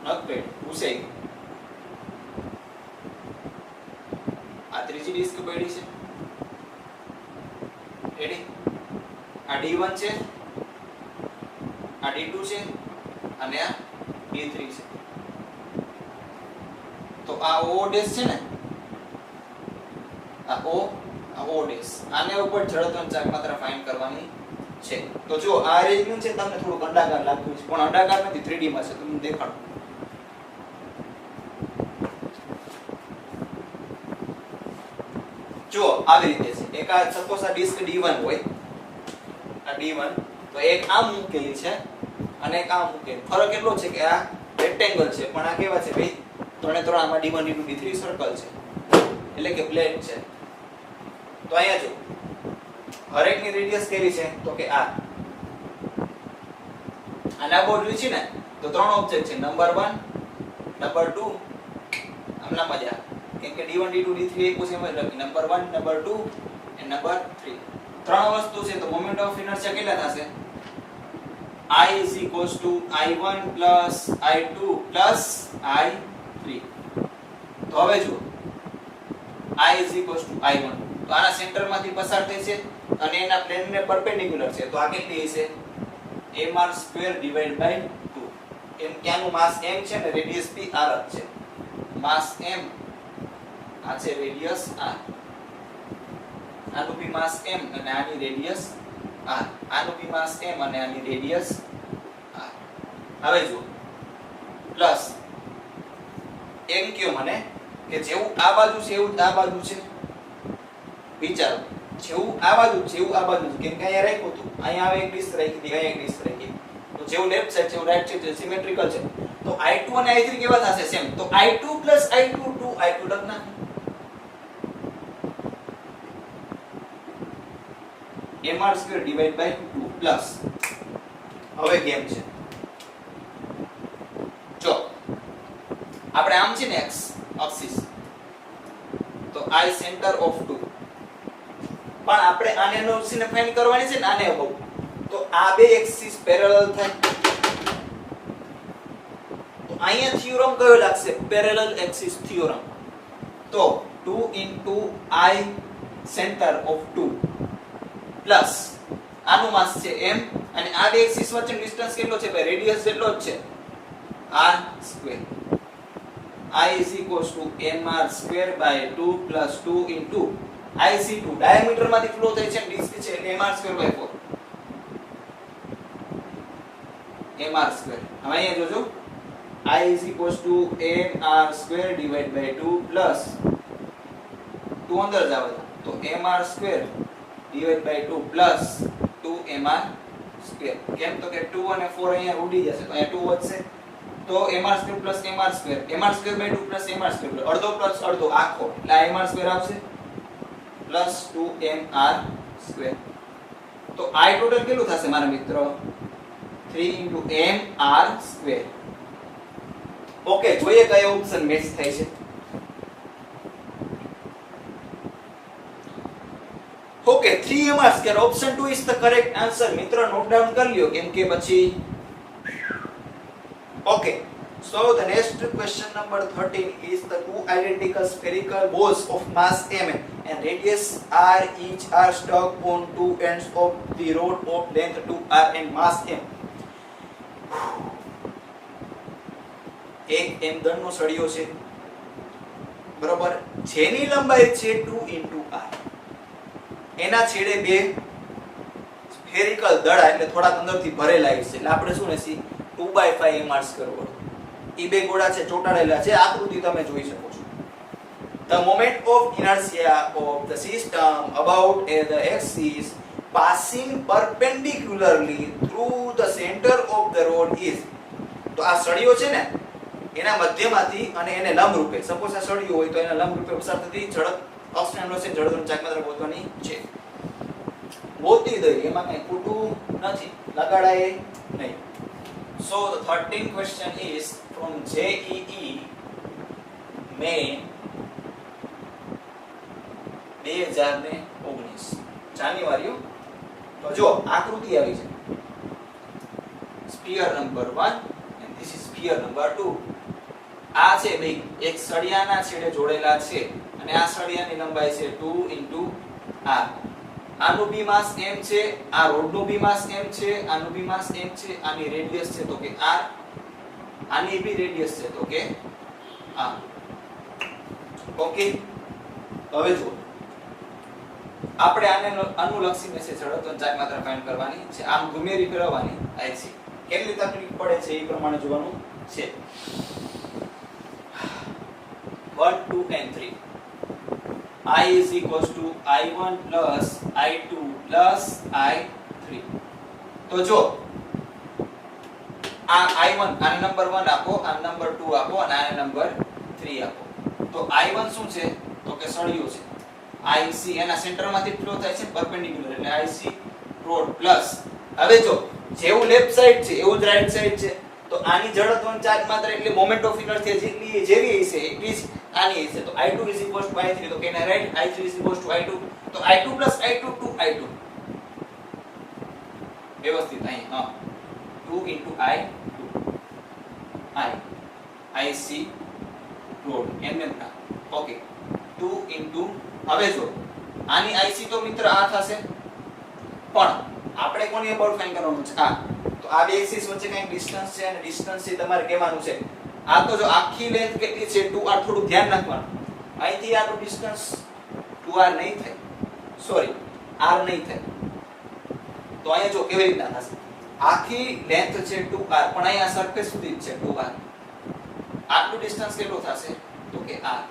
Speaker 1: નોટ પેડ ઉસાઈ ગઈ. આ ત્રીજી ડિસ્ક પડી છે, રેડી. આ D1 છે, આ D2 છે અને આ D3 છે. તો આ O ડેશ છે ને, આ O ડેશ, આને ઉપર જડત્વની ચાક માત્ર ફાઇન્ડ કરવાની છે. તો જો આ રેન્જનું છે તમને થોડું અંડાકાર લાગતું છે પણ અંડાકાર નથી, 3D માં છે. તમને દેખાડું. જો આવી રીતે છે. એક આ સપોઝ આ ડિસ્ક D1 હોય, આ D1 તો એક આમ મૂકેલી છે અને એક આમ મૂકેલી. ફરક એટલો છે કે આ રેક્ટેંગલ છે પણ આ કેવા છે ભાઈ, ત્રણે ત્રણ. આમાં D1 D2 D3 સર્કલ છે એટલે કે પ્લેટ છે. તો અહીંયા જો હરેકની રેડિયસ કેવી છે તો કે આ આના બોર્ડ છે ને, તો ત્રણ ઓબ્જેક્ટ છે, નંબર 1 નંબર 2 આમના મજા. કેમ કે D1 D2 D3 એક સેમ જ લખી, નંબર 1 નંબર 2 અને નંબર 3. ત્રણ વસ્તુ છે તો મોમેન્ટ ઓફ ઇનર્શિયા કેટલા થશે? I = I1 + I2 + I3. તો હવે જો I = I1 તો આના સેન્ટરમાંથી પસાર થાય છે અને એના પ્લેનને પરપેન્ડિક્યુલર છે. તો આ કેટલી હશે? mr² / 2. એમ ક્યાંનું માસ m છે ને રેડિયસ p r છે. માસ m આ છે રેડિયસ r. આનું બી માસ m અને આની રેડિયસ r. આનું બી માસ m અને આની રેડિયસ r. હવે જો પ્લસ એમ કયો મને કે જેવું આ બાજુ છે એવું આ બાજુ છે. વિચારો, જેવું આ બાજુ છે એવું આ બાજુ છે. કેમ કે અહીંયા રાખ્યું હતું, અહીંયા આવે એક ડિસ્ક રાખી હતી, અહીંયા એક ડિસ્ક રાખી. તો જેવું લેફ્ટ સાઈડ છે એવું રાઈટ સાઈડ છે, સિમેટ્રિકલ છે. તો I2 અને I3 કેવા થશે? સેમ. તો I2 + I2 2I2 લખ નાખ. mr² / 2 plus. હવે કેમ છે જો આપણે આમ છે ને x એક્સિસ, તો I સેન્ટર ઓફ 2. પણ આપણે આને નોસીને ફાઇન્ડ કરવાની છે ને, આને અબવ. તો આ બે એક્સિસ પેરેલલ થાય તો અહીંયા થિયોરમ કયો લાગશે? Parallel axis theorem. તો 2 into I center of 2 plus આનું માસ છે m અને આ બે એક્સિસ વચ્ચેનો ડિસ્ટન્સ કેટલો છે ભાઈ? રેડિયસ જેટલો જ છે r square. I is equals to mr square by 2 plus 2 into IC2 diameter માંથી ફ્લો થાય છે ડિસ્ક છે એટલે mr square by 4 mr square. હવે અહીંયા જોજો I is equals to mr square divided by 2 plus 2 અંદર જાવ તો mr square divided by 2 plus 2mr square. કેમ તો કે 2 અને 4 અહીંયા ઉડી જશે તો અહીંયા 2 વધશે તો mr square plus mr square by 2 plus mr square અડધો પ્લસ અડધો આખો એટલે આ mr square આવશે plus 2mr square. તો I ટોટલ કેટલું થશે મારા મિત્રો? 3 into mr square. ઓકે, જોઈએ કયો ઓપ્શન મેચ થાય છે. Okay, 3mr square option 2 is the correct answer. મિત્રો નોટ ડાઉન કરી લ્યો કેમ કે પછી okay, so the next question number 13 is the two identical spherical balls of mass m and radius r each are stuck on two ends of the rod of length 2r and mass m. એક m દળનો સળિયો છે બરોબર, જેની લંબાઈ છે 2 into r. એના છેડે બે સ્ફેરિકલ દડા એટલે થોડાક અંદરથી ભરેલા છે એટલે આપણે શું લેસી 2/5 mr square. ઈ બે ગોળા છે ચોટાડેલા છે, આકૃતિ તમે જોઈ શકો છો. The moment of inertia of the system about the axis passing perpendicularly through the center of the rod is. તો આ સળિયો છે ને એના મધ્યમાંથી અને એને લંબ રૂપે, સપોઝ આ સળિયો હોય તો એના લંબ રૂપે પસાર થતી ઝડપ અક્ષાંશ છે ઝડપનું ચાકમાત્ર ગોતવાની છે. ગોતી દઈ એમાં કઈ ખોટું નથી, લગાડાય નહીં. So the 13th question is from JEE May 2019 જાન્યુઆરી. તો જો આકૃતિ આવી છે, sphere number 1 and this is sphere number 2. આ છે બે એક સળિયાના છેડે જોડેલા છે અને આ સળિયાની લંબાઈ છે 2 into r. આનું બી માસ m છે, આ રોડનું બી માસ m છે, આનું બી માસ m છે, આની રેડિયસ છે તો કે r, આની બી રેડિયસ છે તો કે r. ઓકે, હવે જો આપણે આને અનુલક્ષીને છે ઝડપનો ચાકમાત્ર ફાઇન્ડ કરવાની છે. આમ ઘુમેરી ફેરવવાની IC કેટલી તકલીફ પડે છે એ પ્રમાણે જોવાનું છે. 1 2 and 3. I is equals to I1 plus I2 plus I3. તો જો આ I1 આને નંબર 1 આપો, આ નંબર 2 આપો અને આને નંબર 3 આપો. તો I1 શું છે તો કે સળિયો છે, IC એના સેન્ટરમાંથી ફ્લો થાય છે પરપેન્ડિક્યુલર એટલે IC રોડ પ્લસ. હવે જો જેવું લેફ્ટ સાઈડ છે એવું જ રાઈટ સાઈડ છે તો આની જડત્વની ચાર્જ માત્ર એટલે મોમેન્ટ ઓફ ઇનર્શિયા જેટલી જેવી હશે એટલી જ આની હશે. તો I2 is equals to I3 તો કેના right I3 is equals to I2 તો I2 plus I2 2I2 વ્યવસ્થિત અહીં 2 into I2 IC road mm ના. ઓકે 2 into હવે જો આની IC તો મિત્ર આ થશે પણ આપણે કોની અબાઉટ ફાઇન્ડ કરવાનું છે આ. તો આ બે એક્સિસ વચ્ચે કંઈક ડિસ્ટન્સ છે અને ડિસ્ટન્સ છે તમારે કહેવાનું છે. આ તો જો આખી લેન્થ કેટલી છે 2r, થોડું ધ્યાન રાખવાનું. અહીંથી આનું ડિસ્ટન્સ 2r નહીં થાય, સોરી r નહીં થાય. તો અહીંયા જો કેવી રીતના થશે, આખી લેન્થ છે 2r પણ અહીંયા સરફેસ સુધી જ છે 2r. આટલું ડિસ્ટન્સ કેટલું થશે તો કે r,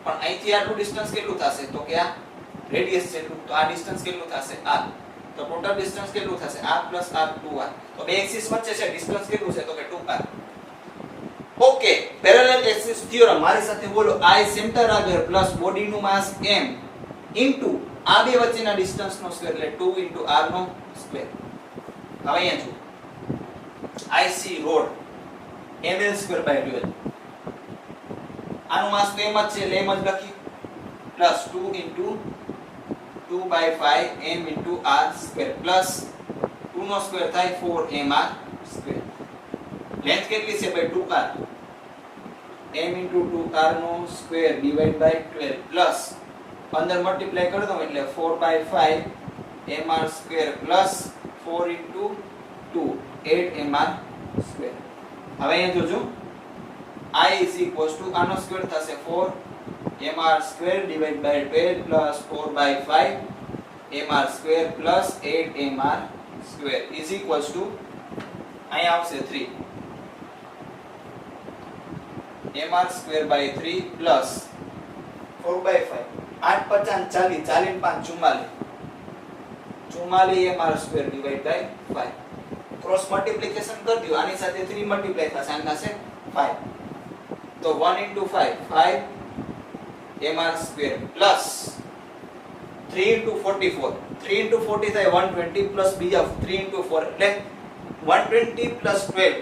Speaker 1: પણ અહીંથી આટલું ડિસ્ટન્સ કેટલું થશે તો કે આ રેડિયસ છે એટલું. તો આ ડિસ્ટન્સ કેટલું થશે r. તો ટોટલ ડિસ્ટન્સ કેટલું થશે r plus r 2r. તો બે એક્સિસ વચ્ચે છે ડિસ્ટન્સ કેટલું છે તો કે 2r. Okay, parallel axis theorem મારી સાથે બોલો. I સેન્ટર આગળ પ્લસ બોડીનું માસ m ઇન્ટુ આ બે વચ્ચેના ડિસ્ટન્સનો સ્ક્વેર એટલે 2 ઇન્ટુ r નો સ્ક્વેર. હવે અહીંયા જો IC rod ml square by 12. આનું માસ તો એમ જ છે એટલે એમ જ લખી plus 2 into 2/5 m into r square plus 2 નો સ્ક્વેર થાય 4mr square. લેન્થ કેટલી છે ભાઈ 2r m into 2r નો સ્ક્વેર ડિવાઇડ બાય 12 પ્લસ અંદર મલ્ટીપ્લાય કરી દઉં એટલે 4 by 5 mr square plus 4 into 2 8 mr square. હવે અહીંયા જોજો I is equals to આનો સ્ક્વેર થશે 4 mr square divide by 12 plus 4 by 5 mr square plus 8 mr square is equals to અહીંયા આવશે 3 mr square by 3 plus 4 by 5 8 50 40 40 5 44 mr square divide by 5 cross multiplication કરી દો આની સાથે 3 મલ્ટીપ્લાય થશે આની થશે 5 તો 1 into 5 5 mr square plus 3 into 44 3 into 40 થાય 120 પ્લસ બીજા 3 into 4 એટલે 120 plus 12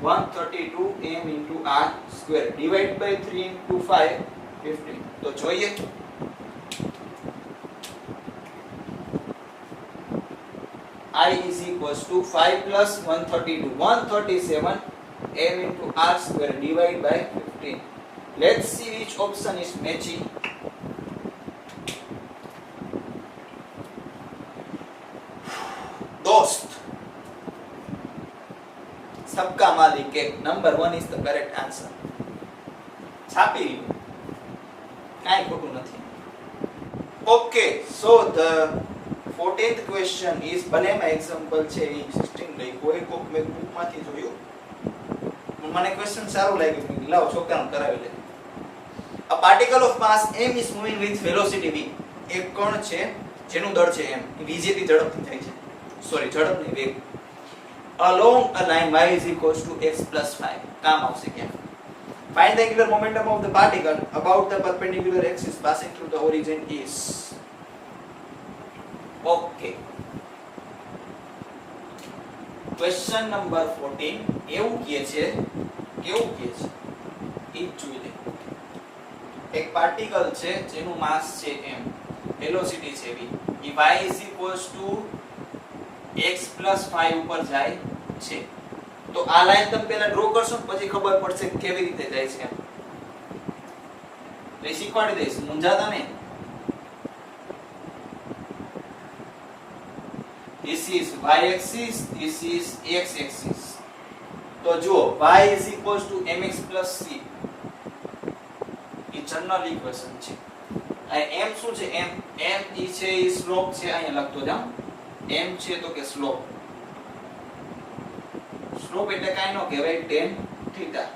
Speaker 1: 132 m into r square divide by 3 into 5 15 તો જોઈએ I is equals to 5 plus 132 137 m into r square divide by 15. Let's see which option is matching. दोस्त सबका मालिक है number 1 is the correct answer. छापी काई खोटू નથી. Okay, so the 14th question is બનેમાં એક્ઝામ્પલ છે 16 લઈ કોઈ કોક મે બુક માંથી જોયું મને ક્વેશ્ચન સારું લાગ્યું લાવો છોકરાને કરાવી લે. A particle of mass m is moving with velocity v. એક કણ છે જેનું દળ છે m v જેટલી ઝડપથી જાય છે સોરી ઝડપ નહીં વેગ along a line y is equals to x plus 5 કામ આવશે કે find the angular momentum of the particle about the perpendicular axis passing through the origin is. Okay, question number 14 એવું કહે છે એ જોઈ લે. એક પાર્ટિકલ છે જેનું માસ છે m વેલોસિટી છે v A y is equals to x plus 5 ઉપર જાય છે તો આ લાઈન તમે પહેલા ડ્રો કરશો પછી ખબર પડશે કે કેવી રીતે જાય છે તો એ શીખવાડી દઈશ મૂંઝાતા નહીં. This is y axis, this is x axis. તો જો y is equals to mx plus c A general equation છે. આ m શું છે m ઈ છે ઈ સ્લોપ છે અહીંયા લખતો જાવ m છે તો કે સ્લોપ એટલે કાઈ નો કહેવાય tan થીટા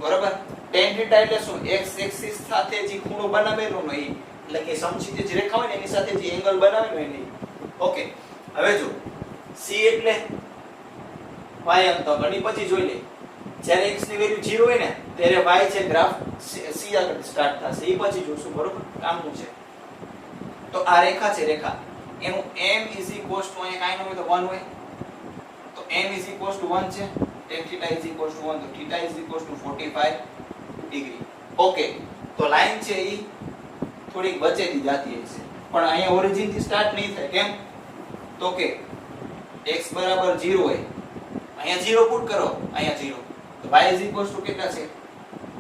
Speaker 1: બરોબર. tan થીટા એટલે શું x એક્સિસ સાથે જે ખૂણો બનાવેલો હોય એટલે કે સમક્ષિતિજ રેખા હોય ને એની સાથે જે એંગલ બનાવેલો હોય ને. ઓકે, હવે જો c એટલે y અંતર અને પછી જોઈ લે જ્યારે x ની વેલ્યુ 0 હોય ને ત્યારે y છે ગ્રાફ c આગળ સ્ટાર્ટ થશે એ પછી જોશું બરોબર કામનું છે. તો આ રેખા છે રેખા એનું m is equals to અહીંયા કાઈ ન હોય તો 1 હોય તો m is equals to 1 છે tan theta is equals to 1 તો theta is equals to 45 degree. Okay, તો લાઈન છે ઈ થોડીક વચ્ચેથી જાતી હશે પણ અહીંયા ઓરિજિન થી સ્ટાર્ટ નહીં થાય કેમ તો કે x બરાબર 0 હોય અહીંયા 0 પુટ કરો અહીંયા 0 તો y is equals to કેટલા છે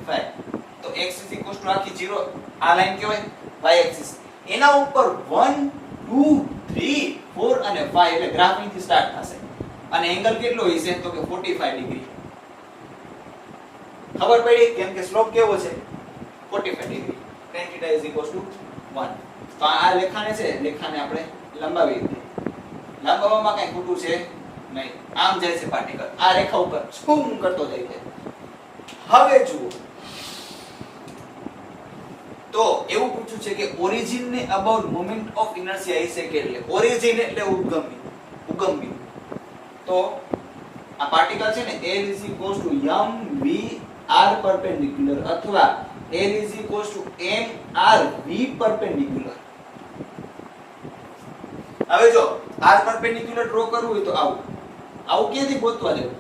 Speaker 1: 5 તો x is equals to આખી 0 આ લાઈન કહેવાય y axis એના ઉપર 1 2 3 4 અને 5 એટલે ગ્રાફ અહીંથી સ્ટાર્ટ થશે અને એંગલ કેટલો હશે તો કે 45 ડિગ્રી. ખબર પડી કેમ કે સ્લોપ કેવો છે 45 degree. tan theta is equals to 1. તો આ લેખાને આપણે લંબાવી દઈએ. લંબાવવામાં કઈ ખોટું છે નહીં આમ જાય છે પાર્ટિકલ આ રેખા ઉપર ઝૂમ કરતો જાય છે. હવે જુઓ તો એવું પૂછ્યું છે કે ઓરિજિન ને અબાઉટ મોમેન્ટ ઓફ ઇનર્શિયા હશે કેટલે. ઓરિજિન એટલે ઉગમ બિંદુ. તો આ પાર્ટિકલ છે ને L is equals to m v r perpendicular અથવા L is equals to m r v perpendicular. હવે જો r perpendicular ડ્રો કરવું હોય તો આવું ક્યાંથી ગોતવા લેવું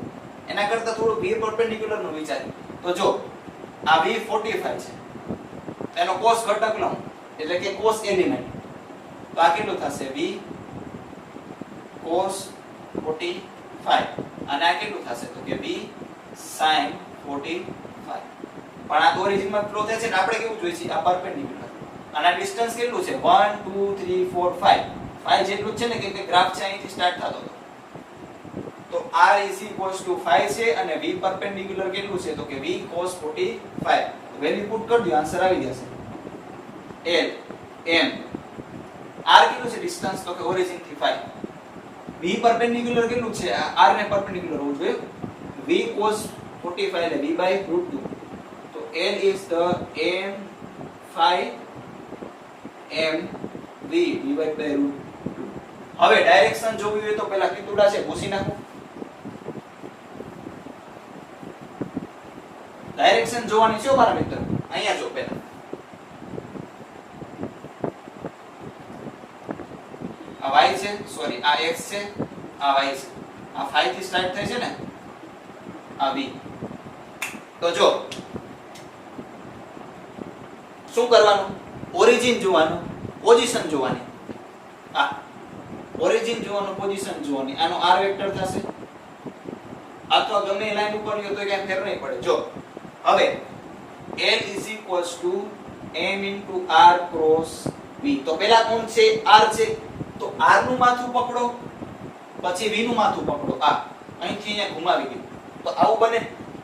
Speaker 1: એના કરતા થોડું v perpendicular નું વિચાર. તો જો આ v 45 છે એનો cos ઘટક લઉં એટલે કે cos એલિમેન્ટ તો આ કેટલું થશે v cos 45 અને આ કેટલું થશે તો કે v sin 45 પણ આ તો ઓરિજિનમાં ફ્લો થાય છે ને આપણે કેવું જોઈએ છે આ પરપેન્ડિક્યુલર અને આ ડિસ્ટન્સ કેટલું છે 1 2 3 4 5 5 જેટલું છે ને કેમ કે ગ્રાફ છે અહીંથી સ્ટાર્ટ થતો હતો તો r = 5 છે અને v પરપેન્ડિક્યુલર કેટલું છે તો કે v cos 45 તો વેલ્યુ પુટ કરી દો આન્સર આવી જશે l m r કેટલું છે ડિસ્ટન્સ તો કે ઓરિજિન થી 5 v પરપેન્ડિક્યુલર કેટલું છે r ને પરપેન્ડિક્યુલર હોવું જોઈએ v cos 45 એટલે v/√2 તો l is the m phi m v divided by √2 હવે ડાયરેક્શન જોવી હોય તો પહેલા કીતુડા છે ભૂસી નાખો ડાયરેક્શન જોવાની છે મારા મિત્ર અહીંયા જો પહેલા આ y છે સોરી આ x છે આ y છે આ 5 થી સ્ટાર્ટ થાય છે ને આ v તો જો શું કરવાનું ઓરિજિન જોવાનું પોઝિશન જોવાની આ ઓરિજિન જોવાનું પોઝિશન જોવાની આનો r વેક્ટર થશે અથવા ગમે એ લાઈન ઉપર લ્યો તો ક્યાં ફેર નહીં પડે જો હવે l = m * r cross v તો પહેલા કોણ છે r છે તો r નું માથું પકડો પછી v નું માથું પકડો આ અહીંથી અહીંયા ઘુમાવી દીધું તો આવું બને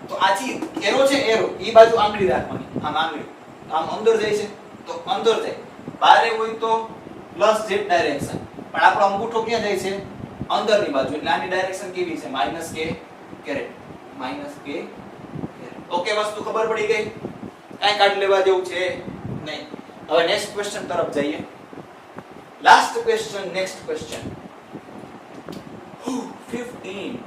Speaker 1: તો આજી એરો છે એરો ઈ બાજુ આંગળી રાખવાની આમ આંગળી આમ અંદર જાય છે તો અંદર જાય બારે હોય તો પ્લસ z ડાયરેક્શન પણ આપણો અંગૂઠો ક્યાં જાય છે અંદરની બાજુ એટલે આની ડાયરેક્શન કેવી છે -k -k ઓકે વસ્તુ ખબર પડી ગઈ કાઈ કાઢ લેવા જેવું છે નહીં હવે નેક્સ્ટ ક્વેશ્ચન તરફ જઈએ લાસ્ટ ક્વેશ્ચન નેક્સ્ટ ક્વેશ્ચન 15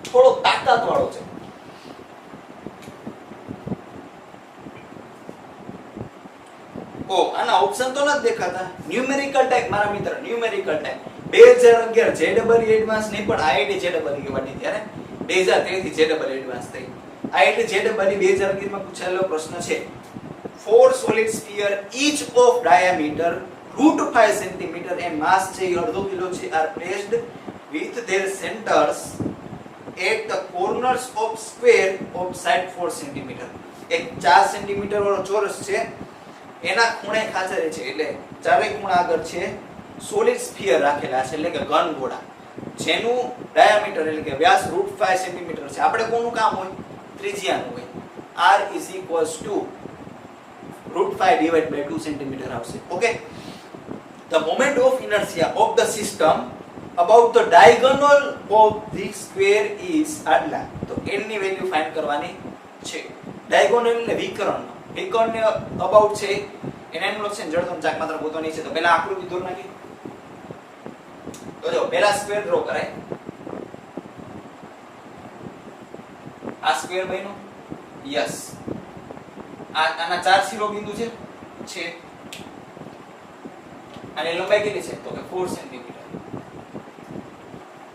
Speaker 1: થોડો તાકાત વાળો છે ઓ આના ઓપ્શન તો નથી દેખાતા ન્યુમેરિકલ ટાઈપ મારા મિત્ર ન્યુમેરિકલ ટાઈપ 2011 જેડબલ એડવાન્સ નહીં પણ આઈઆઈટી જેડબલ વાટી ત્યારે 2013 થી જેડબલ એડવાન્સ થઈ આઈઆઈટી જેડબલ 2011 માં પૂછાયેલો પ્રશ્ન છે four solid sphere each of diameter √5 cm and mass છે 1/2 કિલો છે are placed with their centers at the corners of square of side 4 cm એક 4 cm વાળો ચોરસ છે એના ખૂણે ખાચરે છે એટલે ચારેય ખૂણા આગળ છે સોલિડ સ્ફિયર રાખેલા છે એટલે કે ઘન ગોળા જેનું ડાયામીટર એટલે કે વ્યાસ √5 cm છે આપણે કોનું કામ હોય ત્રિજ્યાનું હોય r = √5 divided by 2 cm આવશે okay the moment of inertia of the system about the diagonal of the square is આટલા તો n ની વેલ્યુ ફાઇન્ડ કરવાની છે ડાયગોનલ એટલે વિકર્ણનો વિકર્ણ અબાઉટ છે એના એનું લક્ષણ જડતો ચાક માત્ર ગોતવાની છે તો પહેલા આકૃતિ દોર નાખી તો જો પહેલા સ્ક્વેર ડ્રો કરાય આ સ્ક્વેર બન્યો યસ આના 4 શિરોબિંદુ છે અને લંબાઈ કેટલી છે તો કે 4 cm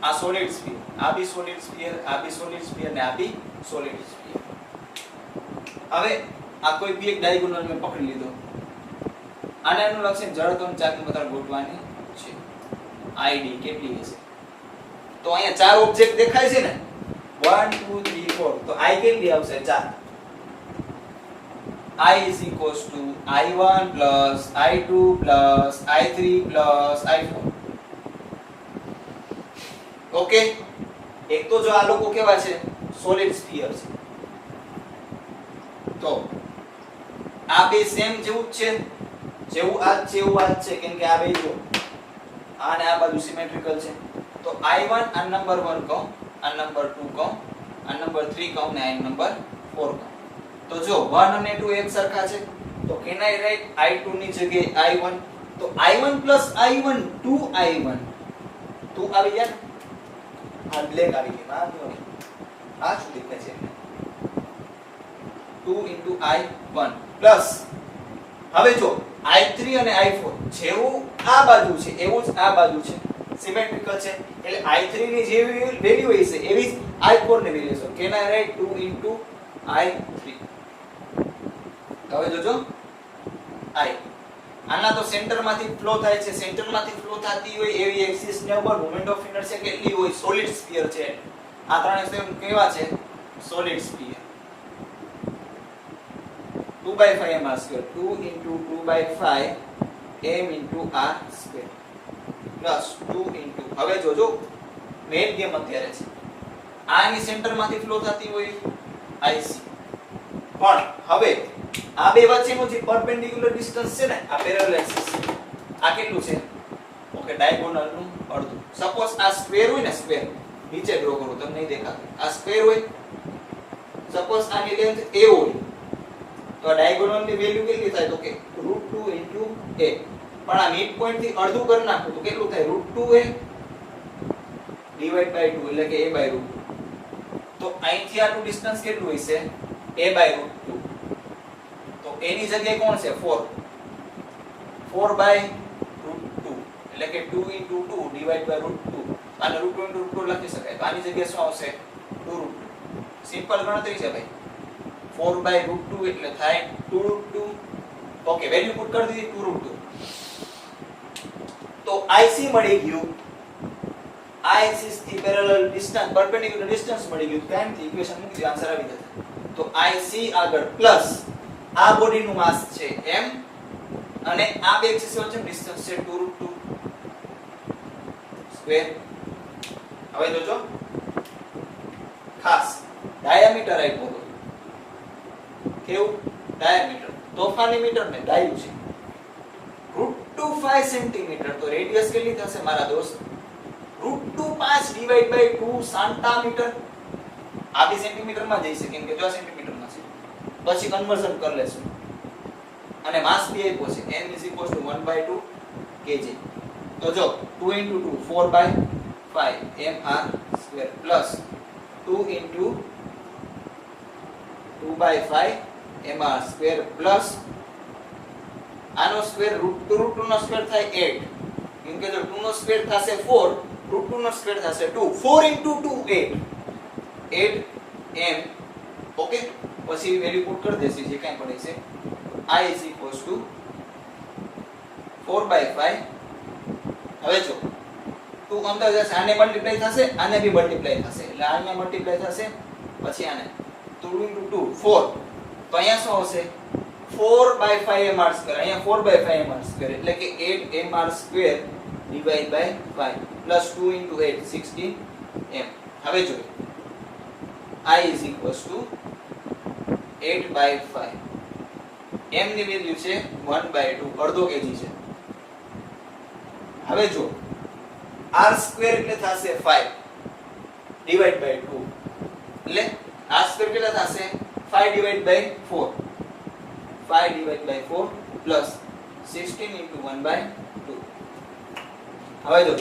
Speaker 1: આ સોલિડ સ્ફિયર આ બી સોલિડ સ્ફિયર આ બી સોલિડ સ્ફિયર ને આ બી સોલિડ સ્ફિયર હવે આ કોઈ બી એક ડાયગોનલ મે પકડી લીધો આને એનું લક્ષણ જડતો ચાકની મતલબ ગોઠવાની છે આઈડી કેટલી હશે તો અહીંયા ચાર ઓબ્જેક્ટ દેખાય છે ને 1 2 3 4 તો આઈ કેટલી આવશે 4 I is equals to I1 plus I2 plus I3 plus I4 okay એક તો જો આ લોકો કેવા છે સોલિડ સ્ફિયર છે તો આ બે સેમ જેવું છે જેવું આ છે એવું આ છે કેમ કે આ બે જો આને આ બાજુ સિમેટ્રિકલ છે તો I1 આ નંબર 1 કહું આ નંબર 2 કહું આ નંબર 3 કહું ને આ નંબર 4 કહું તો જો 1 અને 2 એક સરખા છે તો કેન આઈ રાઈટ I2 ની જગ્યાએ I1 તો I1 I1 2I1 2 આવી ગયા ને આ બ્લેક આવી ગઈ આ શું દેખાય છે 2 I1 પ્લસ હવે જો I3 અને I4 જેવું આ બાજુ છે એવું જ આ બાજુ છે સિમેટ્રિકલ છે એટલે I3 ની જેવી વેલ્યુ હશે એવી જ I4 ની વેલ્યુ છે કેન આઈ રાઈટ 2 I3 હવે જોજો I આના તો સેન્ટર માંથી ફ્લો થાય છે સેન્ટર માંથી ફ્લો થતી હોય એવી એક્સિસ ને ઉપર મોમેન્ટ ઓફ ઇનર્શિયા કેટલી હોય સોલિડ સ્ફિયર છે આ ત્રણે સેમ કેવા છે solid sphere 2/5 mr square 2 into 2/5 m into r square plus 2 into હવે જોજો મેઇન ગેમ અત્યારે છે આની સેન્ટર માંથી ફ્લો થતી હોય IC પણ હવે આ બે વચ્ચેનું જે પરપેન્ડિક્યુલર ડિસ્ટન્સ છે ને આ પેરેલલ એક્સિસ આ કેટલું છે ઓકે ડાયગોનલ નું અડધું સપોઝ આ સ્ક્વેર હોય ને સ્ક્વેર નીચે ડ્રો કરો તમને નહીં દેખાતું આ સ્ક્વેર હોય સપોઝ આની લેન્થ a હોય તો ડાયગોનલ ની વેલ્યુ કેટલી થાય તો કે √2 * a પણ આ મિડ પોઈન્ટ થી અડધું કરી નાખો તો કેટલું થાય √2a ડિવાઇડ બાય 2 એટલે કે a/√2 તો અહીંથી આનું ડિસ્ટન્સ કેટલું હશે a/√2 તો a ની જગ્યાએ કોણ છે 4 4/√2 એટલે કે 2 * 2 ડિવાઇડ બાય √2 આને √2 * √2 લખી શકાય તો આની જગ્યાએ શું આવશે 2√2 સિમ્પલ ગણતરી છે ભાઈ 4/√2 એટલે થાય 2√2 ઓકે વેલ્યુ પુટ કરી દીધી 2√2 તો IC મળી ગયું આ એક્સિસ થી પેરેલલ ડિસ્ટન્સ પરપેન્ડિક્યુલર ડિસ્ટન્સ મળી ગયું કાયમથી ઇક્વેશન મૂકી દો આન્સર આવી જશે તો IC આગળ પ્લસ આ બોડીનું માસ છે m અને આ બે એક્સિસ વચ્ચેનું ડિસ્ટન્સ છે 2√2 સ્ક્વેર હવે જોજો ખાસ ડાયામીટર આપ્યો તો કેવું ડાયામીટર તોફાની મીટર ને ડાયું છે √5 સેન્ટીમીટર તો રેડિયસ કેટલી થશે મારા દોસ્ત √5 ડિવાઇડ બાય 2 સેન્ટીમીટર આ બી સેન્ટીમીટર માં જઈ શકે કેમ કે જો સેન્ટીમીટર માં છે પછી કન્વર્ઝન કરી લેશું અને માસ બી આપ્યો છે m = 1/2 kg તો જો 2 * 2 4/5 mr² પ્લસ 2 * 2/5 mr² પ્લસ આનો સ્ક્વેર √2 નો સ્ક્વેર થાય 8 કેમ કે જો 2 નો સ્ક્વેર થશે 4 √2 નો સ્ક્વેર થશે 2 4 * 2 8 m ઓકે પછી વેલ્યુ પુટ કરી દેસી જે કાઈ પડે છે I = 4/5 હવે જો 2 અંદર જશે આને મલ્ટીપ્લાય થશે આને બી મલ્ટીપ્લાય થશે એટલે આને મલ્ટીપ્લાય થશે પછી આને 2 * 2 4 તો અહીંયા શું આવશે 4/5 mr² અહીંયા 4/5 mr² એટલે કે 8 mr² divide by 5 plus 2 * 8 16 m હવે જોઈએ I = 8/5 m ની વેલ્યુ છે 1/2 અડધો કેજી છે હવે જો r² એટલે થશે 5 ડિવાઇડ બાય 2 એટલે r² કેટલા થશે 5 divide by 4 5 divide by 4 plus 16 * 1/2 હવે જો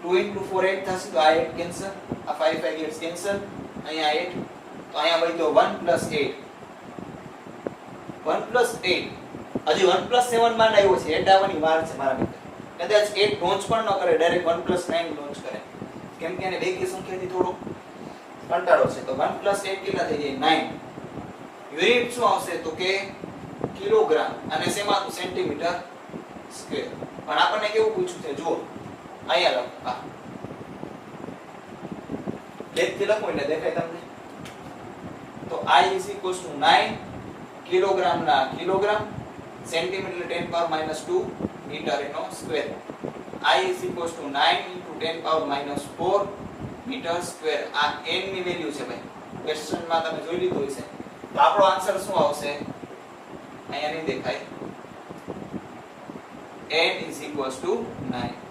Speaker 1: 2 * 4 8 થશે તો આ 8 કેન્સલ આ 5 5 8 કેન્સલ અહીંયા 8 તો અહીંયા બચ્યો 1 + 8 1 + 8 હજી 1 + 7 માં આવ્યો છે 8 આવવાની વાર છે મારા મિત્ર કદાચ 8 લોન્ચ પણ ન કરે ડાયરેક્ટ 1 + 9 લોન્ચ કરે કેમ કે એને બેકી સંખ્યાથી થોડો કંટાળો છે તો 1 + 8 કેટલા થઈ જાય 9 યુનિટ શું આવશે તો કે કિલોગ્રામ અને શેમાં સેન્ટીમીટર સ્ક્વેર પણ આપણને કેવું પૂછ્યું છે જુઓ અહીંયા લખો હા લેખથી લખો એટલે દેખાય તમને તો I = 9 કિલોગ્રામ ના કિલોગ્રામ સેન્ટીમીટર 10⁻² મીટર એનો સ્ક્વેર I = 9 × 10⁻⁴ મીટર સ્ક્વેર આ n ની વેલ્યુ છે ભાઈ ક્વેશ્ચન માં તમે જોઈ લીધું હશે તો આપણો આન્સર શું આવશે અહીંયા નહીં દેખાય n = 9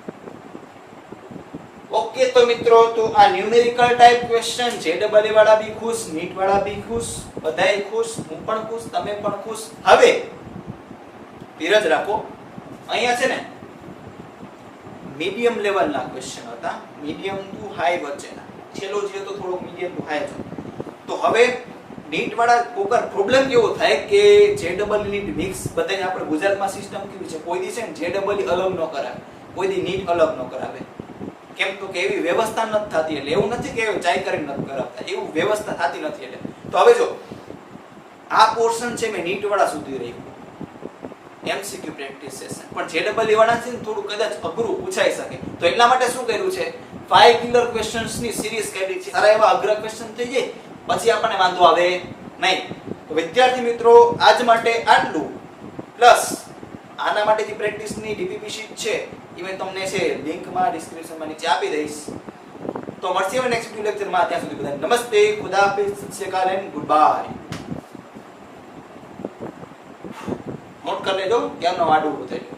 Speaker 1: ઓકે તો મિત્રો તો આ ન્યુમેરિકલ ટાઈપ ક્વેશ્ચન JEE વાળા બી ખુશ નીટ વાળા બી ખુશ બધાય ખુશ હું પણ ખુશ તમે પણ ખુશ હવે ધીરજ રાખો અહીંયા છે ને મીડિયમ લેવલના ક્વેશ્ચન હતા મીડિયમ ટુ હાઈ વચ્ચેના છેલ્લો જે તો થોડો મીડિયમ ટુ હાઈ છે તો હવે નીટ વાળા કોકર પ્રોબ્લેમ કેવો થાય કે JEE નીટ મિક્સ બધાને આપણે ગુજરાતમાં સિસ્ટમ કેવી છે કોઈ દી છે ને JEE અલગ ન કરાવે કોઈ દી નીટ અલગ ન કરાવે કેમ તો કે એવી વ્યવસ્થા નથી થતી એટલે એવું નથી કે ચાઈ કરીને નથી કરાવતા એવું વ્યવસ્થા થતી નથી એટલે તો હવે જો આ પોર્શન છે મે નીટ વાળા સુધી રાખ્યું MCQ પ્રેક્ટિસ સેશન પણ JEE વાળા છે ને થોડું કદાચ અઘરું પૂછાઈ શકે તો એટલા માટે શું કર્યું છે 5 કિલર ક્વેશ્ચન્સ ની સિરીઝ કાઢી છે. સારા એવા અઘરા ક્વેશ્ચન થઈ જાય પછી આપણને વાંધો આવે નહીં. તો વિદ્યાર્થી મિત્રો આજ માટે આટલું. પ્લસ આના માટે જે પ્રેક્ટિસની ડીપીપી શીટ છે એ મેં તમને છે લિંકમાં ડિસ્ક્રિપ્શનમાં નીચે આપી દઈશ. તો મળશે હવે નેક્સ્ટ વિડિયો લેક્ચરમાં. ત્યાં સુધી બધાને નમસ્તે, ખુદા હાફિઝ, સત શ્રી અકાલ એન્ડ ગુડ બાય. નોટ કરી લેજો કેમનો આડું ઉભું થયું.